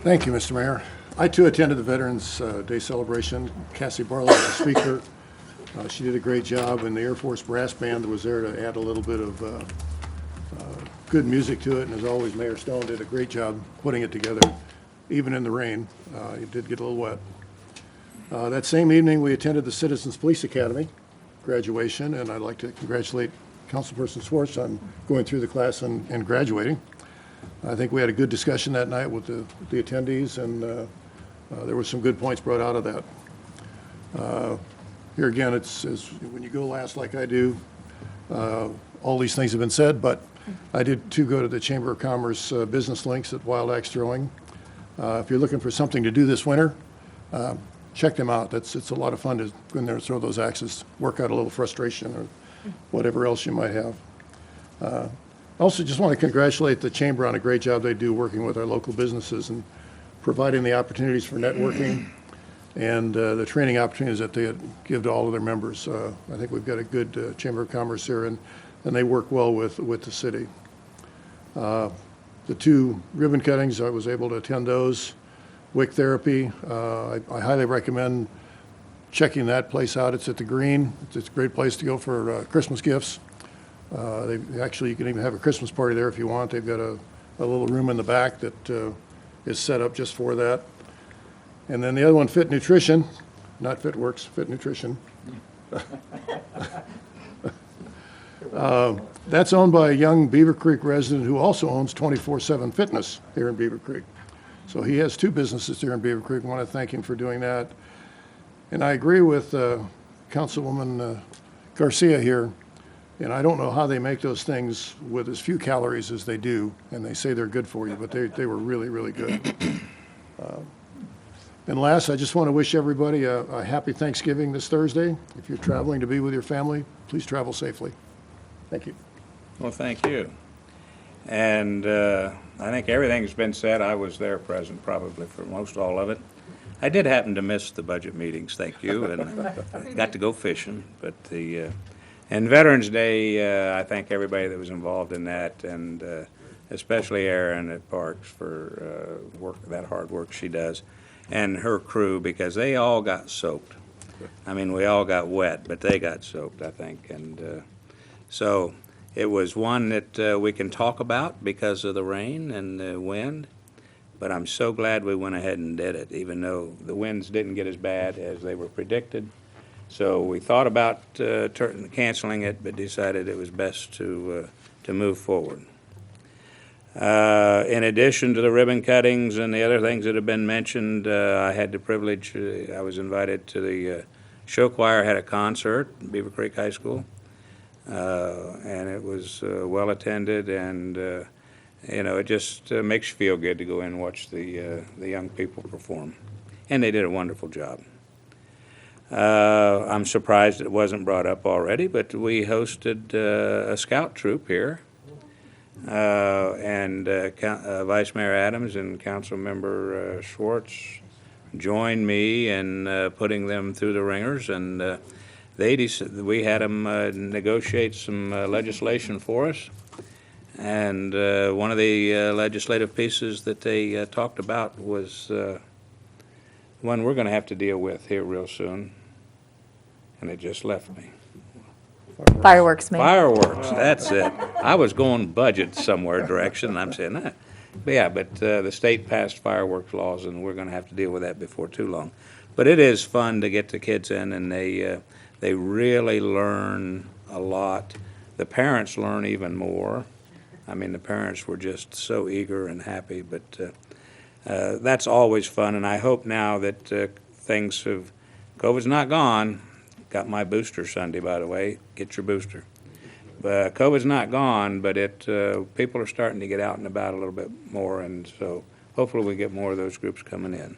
Thank you, Mr. Mayor. I too attended the Veterans Day celebration. Cassie Barlow was the speaker. She did a great job, and the Air Force Brass Band was there to add a little bit of good music to it. And as always, Mayor Stone did a great job putting it together, even in the rain. It did get a little wet. That same evening, we attended the Citizens Police Academy graduation, and I'd like to congratulate Councilperson Schwartz on going through the class and graduating. I think we had a good discussion that night with the attendees, and there were some good points brought out of that. Here again, it's when you go last like I do, all these things have been said, but I did too go to the Chamber of Commerce business links at Wild Axe Throwing. If you're looking for something to do this winter, check them out. It's a lot of fun to go in there and throw those axes, work out a little frustration or whatever else you might have. Also, just want to congratulate the Chamber on a great job they do working with our local businesses and providing the opportunities for networking and the training opportunities that they give to all of their members. I think we've got a good Chamber of Commerce here, and they work well with the city. The two ribbon cuttings, I was able to attend those. Wick Therapy, I highly recommend checking that place out. It's at the Green. It's a great place to go for Christmas gifts. Actually, you can even have a Christmas party there if you want. They've got a little room in the back that is set up just for that. And then the other one, Fit Nutrition, not FitWorks, Fit Nutrition. That's owned by a young Beavercreek resident who also owns 24/7 Fitness here in Beavercreek. So he has two businesses here in Beavercreek. I want to thank him for doing that. And I agree with Councilwoman Garcia here. And I don't know how they make those things with as few calories as they do. And they say they're good for you, but they were really, really good. And last, I just want to wish everybody a happy Thanksgiving this Thursday. If you're traveling to be with your family, please travel safely. Thank you. Well, thank you. And I think everything's been said. I was there present probably for most all of it. I did happen to miss the budget meetings, thank you, and got to go fishing. But and Veterans Day, I thank everybody that was involved in that, and especially Erin at Parks for that hard work she does, and her crew, because they all got soaked. I mean, we all got wet, but they got soaked, I think. And so it was one that we can talk about because of the rain and the wind. But I'm so glad we went ahead and did it, even though the winds didn't get as bad as they were predicted. So we thought about canceling it, but decided it was best to move forward. In addition to the ribbon cuttings and the other things that have been mentioned, I had the privilege, I was invited to the show choir, had a concert at Beavercreek High School, and it was well attended, and it just makes you feel good to go in and watch the young people perform. And they did a wonderful job. I'm surprised it wasn't brought up already, but we hosted a scout troop here. And Vice Mayor Adams and Councilmember Schwartz joined me in putting them through the ringers, and we had them negotiate some legislation for us. And one of the legislative pieces that they talked about was one we're going to have to deal with here real soon, and it just left me. Fireworks, Mayor. Fireworks, that's it. I was going budget somewhere direction, and I'm saying that. But the state passed fireworks laws, and we're going to have to deal with that before too long. But it is fun to get the kids in, and they really learn a lot The parents learn even more. I mean, the parents were just so eager and happy, but that's always fun, and I hope now that COVID's not gone. Got my booster Sunday, by the way. Get your booster. COVID's not gone, but people are starting to get out and about a little bit more, and so hopefully we get more of those groups coming in.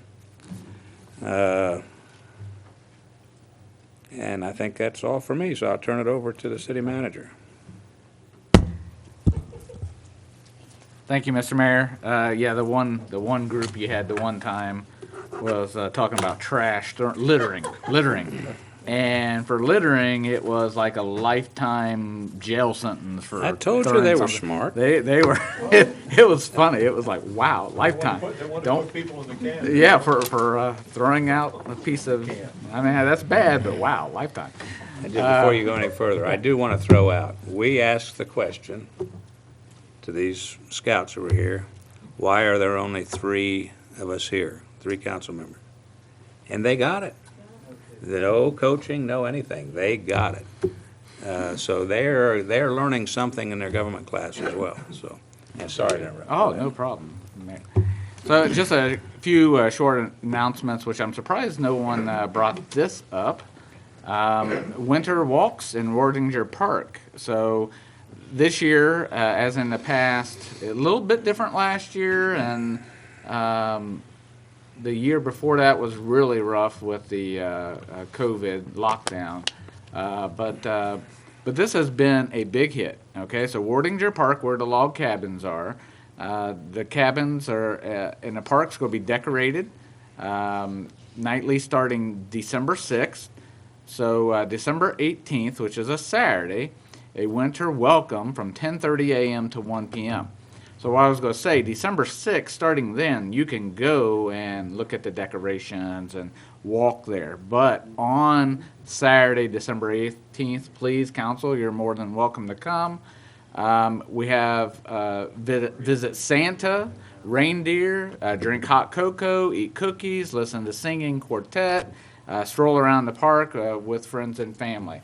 And I think that's all for me, so I'll turn it over to the city manager. Thank you, Mr. Mayor. Yeah, the one group you had the one time was talking about trash, littering. And for littering, it was like a lifetime jail sentence for. I told you throwing they were something. smart. They were. It was funny. It was like, wow, lifetime. They want to put people in the can. Yeah, for throwing out a piece of. I mean, that's bad, but wow, lifetime. And just before you go any further, I do want to throw out, we asked the question to these scouts who were here, why are there only 3 of us here, 3 council members? And they got it. No coaching, no anything. They got it. So they're learning something in their government class as well. So, and sorry to interrupt. Oh, no problem. So just a few short announcements, which I'm surprised no one brought this up. Winter walks in Wardenger Park. So this year, as in the past, a little bit different last year, and the year before that was really rough with the COVID lockdown. But this has been a big hit. Okay, so Wardenger Park, where the log cabins are, the cabins are in the park's going to be decorated nightly starting December 6th. So December 18th, which is a Saturday, a winter welcome from 10:30 a.m. to 1 p.m. So what I was going to say, December 6th, starting then, you can go and look at the decorations and walk there. But on Saturday, December 18th, please, council, you're more than welcome to come. We have visit Santa, reindeer, drink hot cocoa, eat cookies, listen to singing quartet, stroll around the park with friends and family.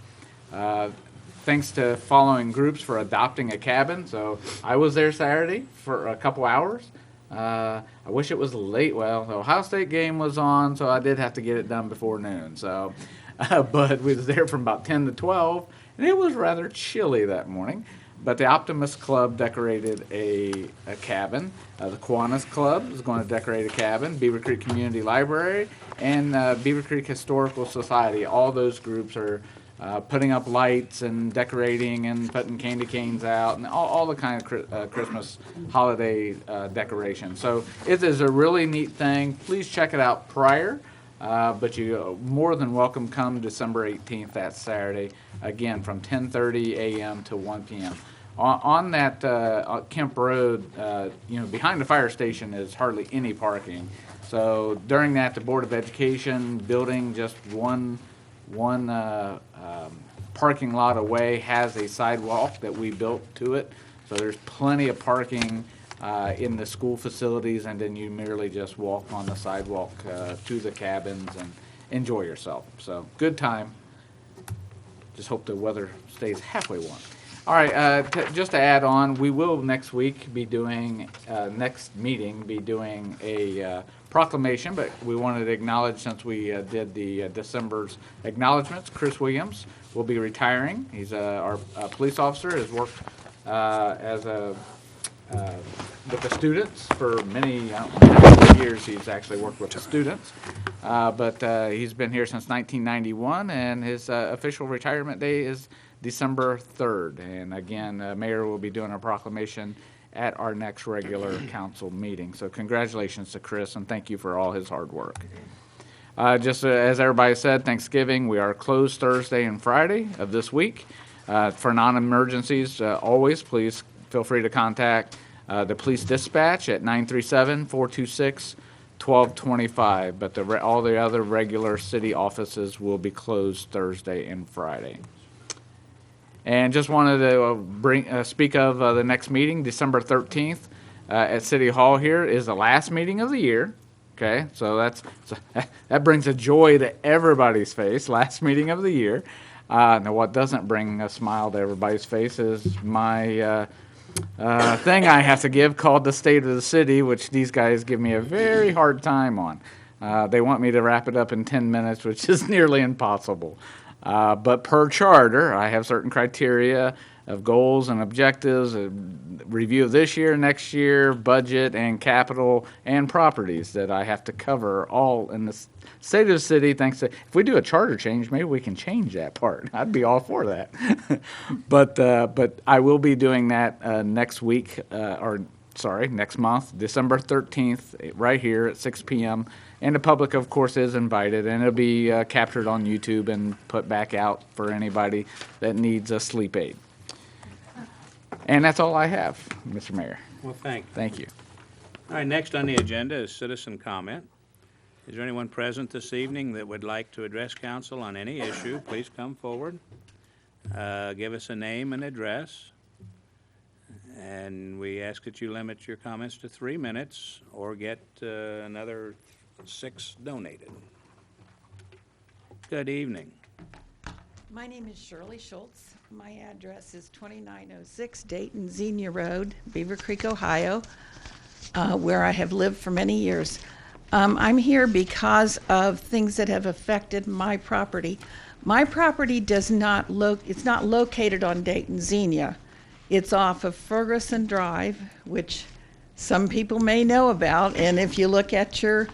Thanks to following groups for adopting a cabin. So I was there Saturday for a couple hours. I wish it was late. Well, the Ohio State game was on, so I did have to get it done before noon. So, but we was there from about 10 to 12, and it was rather chilly that morning. But the Optimist Club decorated a cabin. The Kiwanis Club is going to decorate a cabin. Beavercreek Community Library and Beavercreek Historical Society. All those groups are putting up lights and decorating and putting candy canes out and all the kind of Christmas holiday decoration. So it is a really neat thing. Please check it out prior, but you're more than welcome come December 18th, that Saturday, again from 10:30 a.m. to 1 p.m. On that Kemp Road, behind the fire station is hardly any parking. So during that, the Board of Education building just one parking lot away has a sidewalk that we built to it. So there's plenty of parking in the school facilities, and then you merely just walk on the sidewalk to the cabins and enjoy yourself. So good time. Just hope the weather stays halfway warm. All right, just to add on, we will next week be doing, next meeting, be doing a proclamation, but we wanted to acknowledge, since we did the December's acknowledgments, Chris Williams will be retiring. He's our police officer, has worked as with the students for many years. He's actually worked with the students, but he's been here since 1991, and his official retirement day is December 3rd. And again, Mayor will be doing a proclamation at our next regular council meeting. So congratulations to Chris, and thank you for all his hard work. Just as everybody said, Thanksgiving, we are closed Thursday and Friday of this week. For non-emergencies, always, please feel free to contact the police dispatch at 937-426-1225. But all the other regular city offices will be closed Thursday and Friday. And just wanted to speak of the next meeting, December 13th, at City Hall here is the last meeting of the year. Okay, so that brings a joy to everybody's face, last meeting of the year. Now, what doesn't bring a smile to everybody's face is my thing I have to give called the State of the City, which these guys give me a very hard time on. They want me to wrap it up in 10 minutes, which is nearly impossible. But per charter, I have certain criteria of goals and objectives, a review of this year, next year, budget and capital and properties that I have to cover all in the State of the City. Thanks to, if we do a charter change, maybe we can change that part. I'd be all for that. But I will be doing that next week, next month, December 13th, right here at 6 p.m. And the public, of course, is invited, and it'll be captured on YouTube and put back out for anybody that needs a sleep aid. And that's all I have, Mr. Mayor. Well, Thank you. All right, next on the agenda is citizen comment. Is there anyone present this evening that would like to address council on any issue? Please come forward. Give us a name and address. And we ask that you limit your comments to 3 minutes or get another 6 donated. Good evening. My name is Shirley Schultz. My address is 2906 Dayton Xenia Road, Beavercreek, Ohio, where I have lived for many years. I'm here because of things that have affected my property. My property it's not located on Dayton Xenia. It's off of Ferguson Drive, which some people may know about, and if you look at your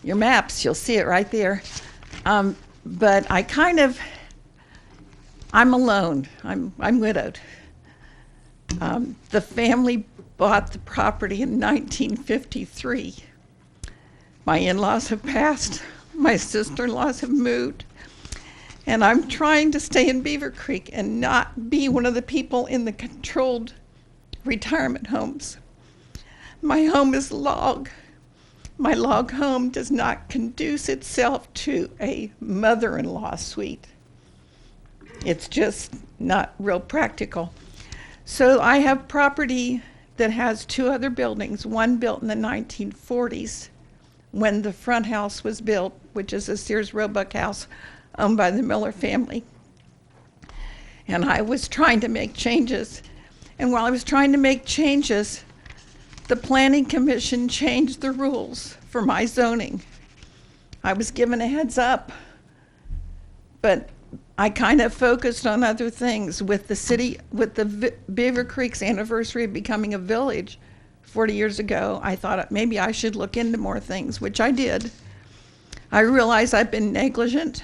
maps, you'll see it right there. But I'm alone. I'm widowed. The family bought the property in 1953. My in-laws have passed. My sister-in-laws have moved. And I'm trying to stay in Beavercreek and not be one of the people in the controlled retirement homes. My home is log. My log home does not conduce itself to a mother-in-law suite. It's just not real practical. So I have property that has 2 other buildings, one built in the 1940s when the front house was built, which is a Sears Roebuck house owned by the Miller family. And I was trying to make changes. And while I was trying to make changes, the Planning Commission changed the rules for my zoning. I was given a heads up, but I kind of focused on other things. With the city, with the Beaver Creek's anniversary of becoming a village 40 years ago, I thought maybe I should look into more things, which I did. I realize I've been negligent,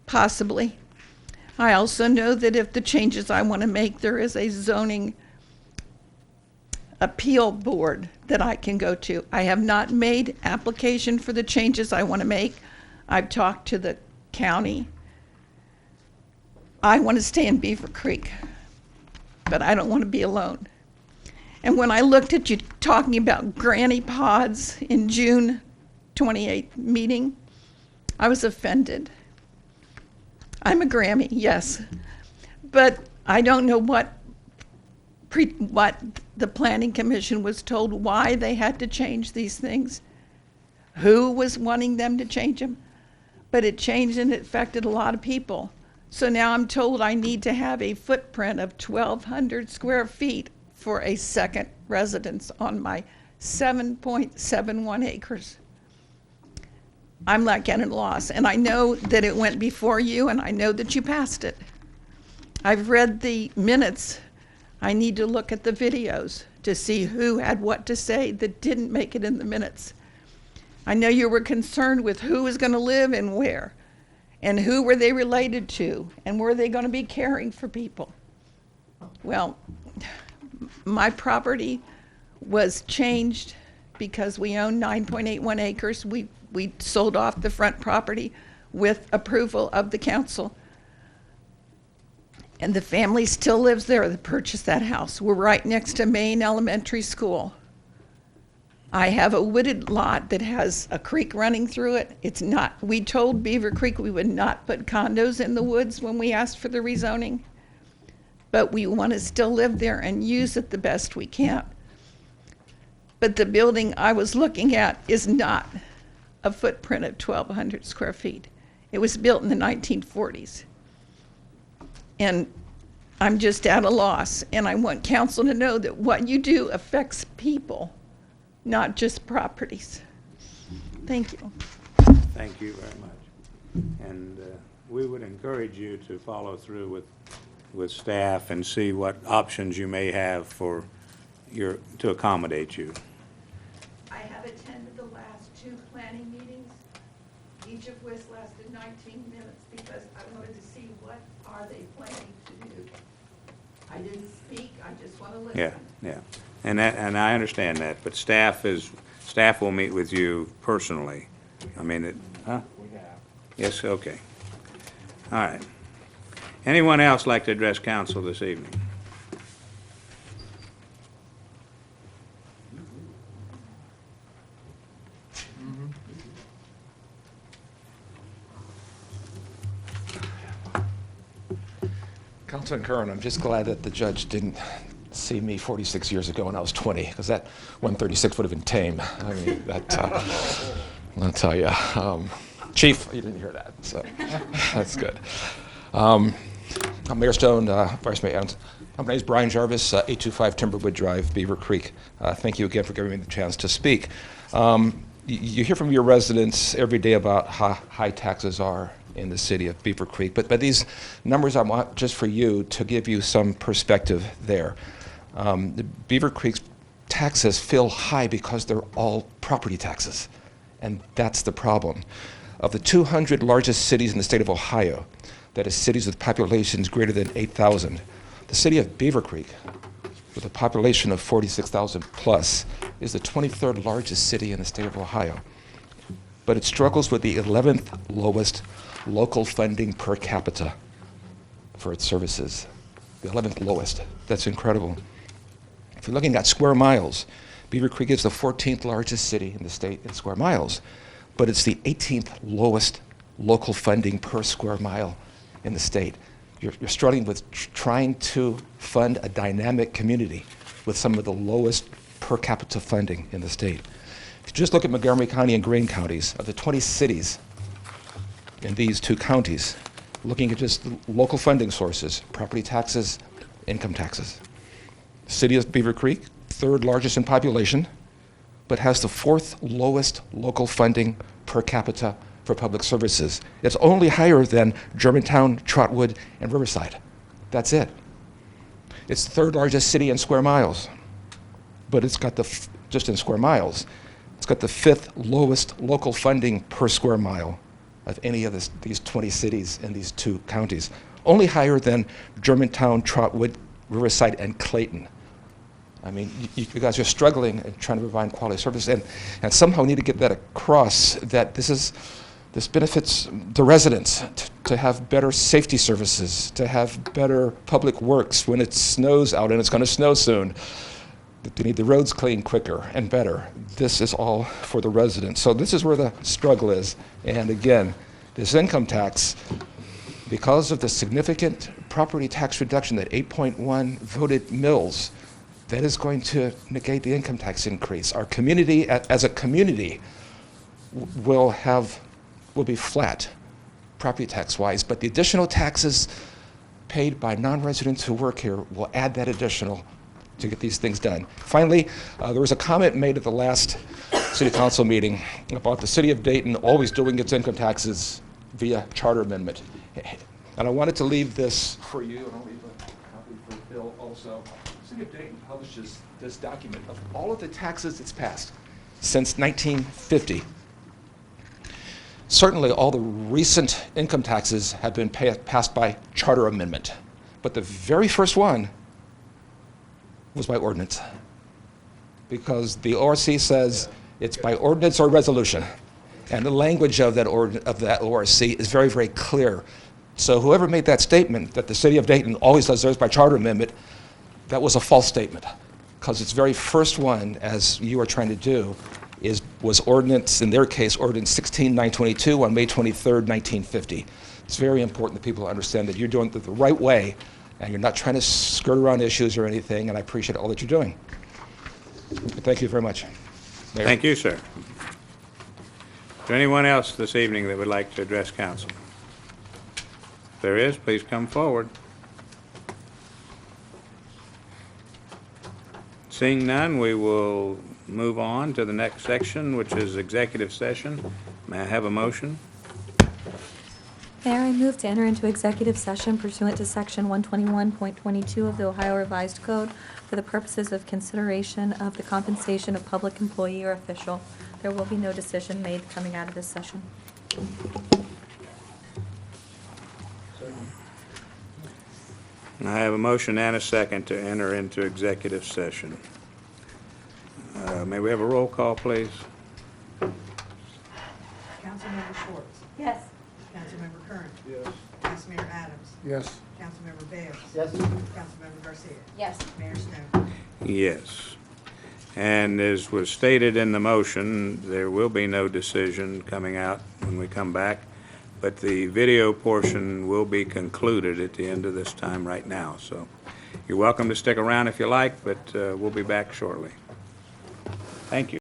possibly. I also know that if the changes I want to make, there is a zoning appeal board that I can go to. I have not made application for the changes I want to make. I've talked to the county. I want to stay in Beaver Creek, but I don't want to be alone. And when I looked at you talking about granny pods in June 28th meeting, I was offended. I'm a Grammy, yes, but I don't know what the Planning Commission was told, why they had to change these things, who was wanting them to change them, but it changed and it affected a lot of people. So now I'm told I need to have a footprint of 1,200 square feet for a second residence on my 7.71 acres. I'm like getting lost, and I know that it went before you, and I know that you passed it. I've read the minutes. I need to look at the videos to see who had what to say that didn't make it in the minutes. I know you were concerned with who was going to live and where, and who were they related to, and were they going to be caring for people. Well, my property was changed because we own 9.81 acres. We sold off the front property with approval of the council. And the family still lives there that purchased that house. We're right next to Maine Elementary School. I have a wooded lot that has a creek running through it. It's not, we told Beaver Creek we would not put condos in the woods when we asked for the rezoning, but we want to still live there and use it the best we can. But the building I was looking at is not a footprint of 1,200 square feet. It was built in the 1940s. And I'm just at a loss, and I want council to know that what you do affects people, not just properties. Thank you. Thank you very much. And we would encourage you to follow through with staff and see what options you may have for to accommodate you. I have attended the last 2 planning meetings, each of which lasted 19 minutes because I wanted to see what are they planning to do. I didn't speak, I just want to listen. Yeah. And I understand that, but staff will meet with you personally. I mean, huh? We have. Yes, okay. All right. Anyone else like to address council this evening? Councilman Curran, I'm just glad that the judge didn't see me 46 years ago when I was 20, because that 136 would have been tame. I mean, that, I'll tell you. Chief, you didn't hear that, so that's good. I'm Mayor Stone, Vice Mayor Adams. My name is Brian Jarvis, 825 Timberwood Drive, Beavercreek. Thank you again for giving me the chance to speak. You hear from your residents every day about how high taxes are in the city of Beavercreek, but these numbers I want just for you to give you some perspective there. The Beavercreek's taxes feel high because they're all property taxes, and that's the problem. Of the 200 largest cities in the state of Ohio, that is cities with populations greater than 8,000, the city of Beavercreek, with a population of 46,000 plus, is the 23rd largest city in the state of Ohio. But it struggles with the 11th lowest local funding per capita for its services. The 11th lowest. That's incredible. If you're looking at square miles, Beavercreek is the 14th largest city in the state in square miles, but it's the 18th lowest local funding per square mile in the state. You're struggling with trying to fund a dynamic community with some of the lowest per capita funding in the state. If you just look at Montgomery County and Greene counties, of the 20 cities in these 2 counties, looking at just the local funding sources, property taxes, income taxes. The city of Beavercreek, 3rd largest in population, but has the 4th lowest local funding per capita for public services. It's only higher than Germantown, Trotwood, and Riverside. That's it. It's the 3rd largest city in square miles, but it's got just in square miles, it's got the 5th lowest local funding per square mile of any of these 20 cities in these 2 counties. Only higher than Germantown, Trotwood, Riverside, and Clayton. I mean, you guys are struggling and trying to provide quality service, and somehow need to get that across, that this benefits the residents to have better safety services, to have better public works when it snows out, and it's going to snow soon. They need the roads cleaned quicker and better. This is all for the residents. So this is where the struggle is. And again, this income tax, because of the significant property tax reduction that 8.1 voted mills, that is going to negate the income tax increase. Our community, as a community, will be flat, property tax-wise, but the additional taxes paid by non-residents who work here will add that additional to get these things done. Finally, there was a comment made at the last City Council meeting about the City of Dayton always doing its income taxes via charter amendment. And I wanted to leave this for you, and I'll leave a copy for Bill also. The City of Dayton publishes this document of all of the taxes it's passed since 1950. Certainly all the recent income taxes have been passed by charter amendment, but the very first one was by ordinance, because the ORC says it's by ordinance or resolution, and the language of that ORC is very, very clear. So whoever made that statement that the City of Dayton always does theirs by charter amendment, that was a false statement, because its very first one, as you are trying to do, was ordinance, in their case, ordinance 16922 on May 23rd, 1950. It's very important that people understand that you're doing it the right way, and you're not trying to skirt around issues or anything, and I appreciate all that you're doing. Thank you very much. Mayor. Thank you, sir. Is there anyone else this evening that would like to address council? If there is, please come forward. Seeing none, we will move on to the next section, which is executive session. May I have a motion? Mayor, I move to enter into executive session pursuant to Section 121.22 of the Ohio Revised Code for the purposes of consideration of the compensation of public employee or official. There will be no decision made coming out of this session. I have a motion and a second to enter into executive session. May we have a roll call, please? Councilmember Schwartz. Yes. Councilmember Curran. Yes. Vice Mayor Adams. Yes. Councilmember Bales. Yes. Councilmember Garcia. Yes. Mayor Stone. Yes. And as was stated in the motion, there will be no decision coming out when we come back, but the video portion will be concluded at the end of this time right now. So you're welcome to stick around if you like, but we'll be back shortly. Thank you.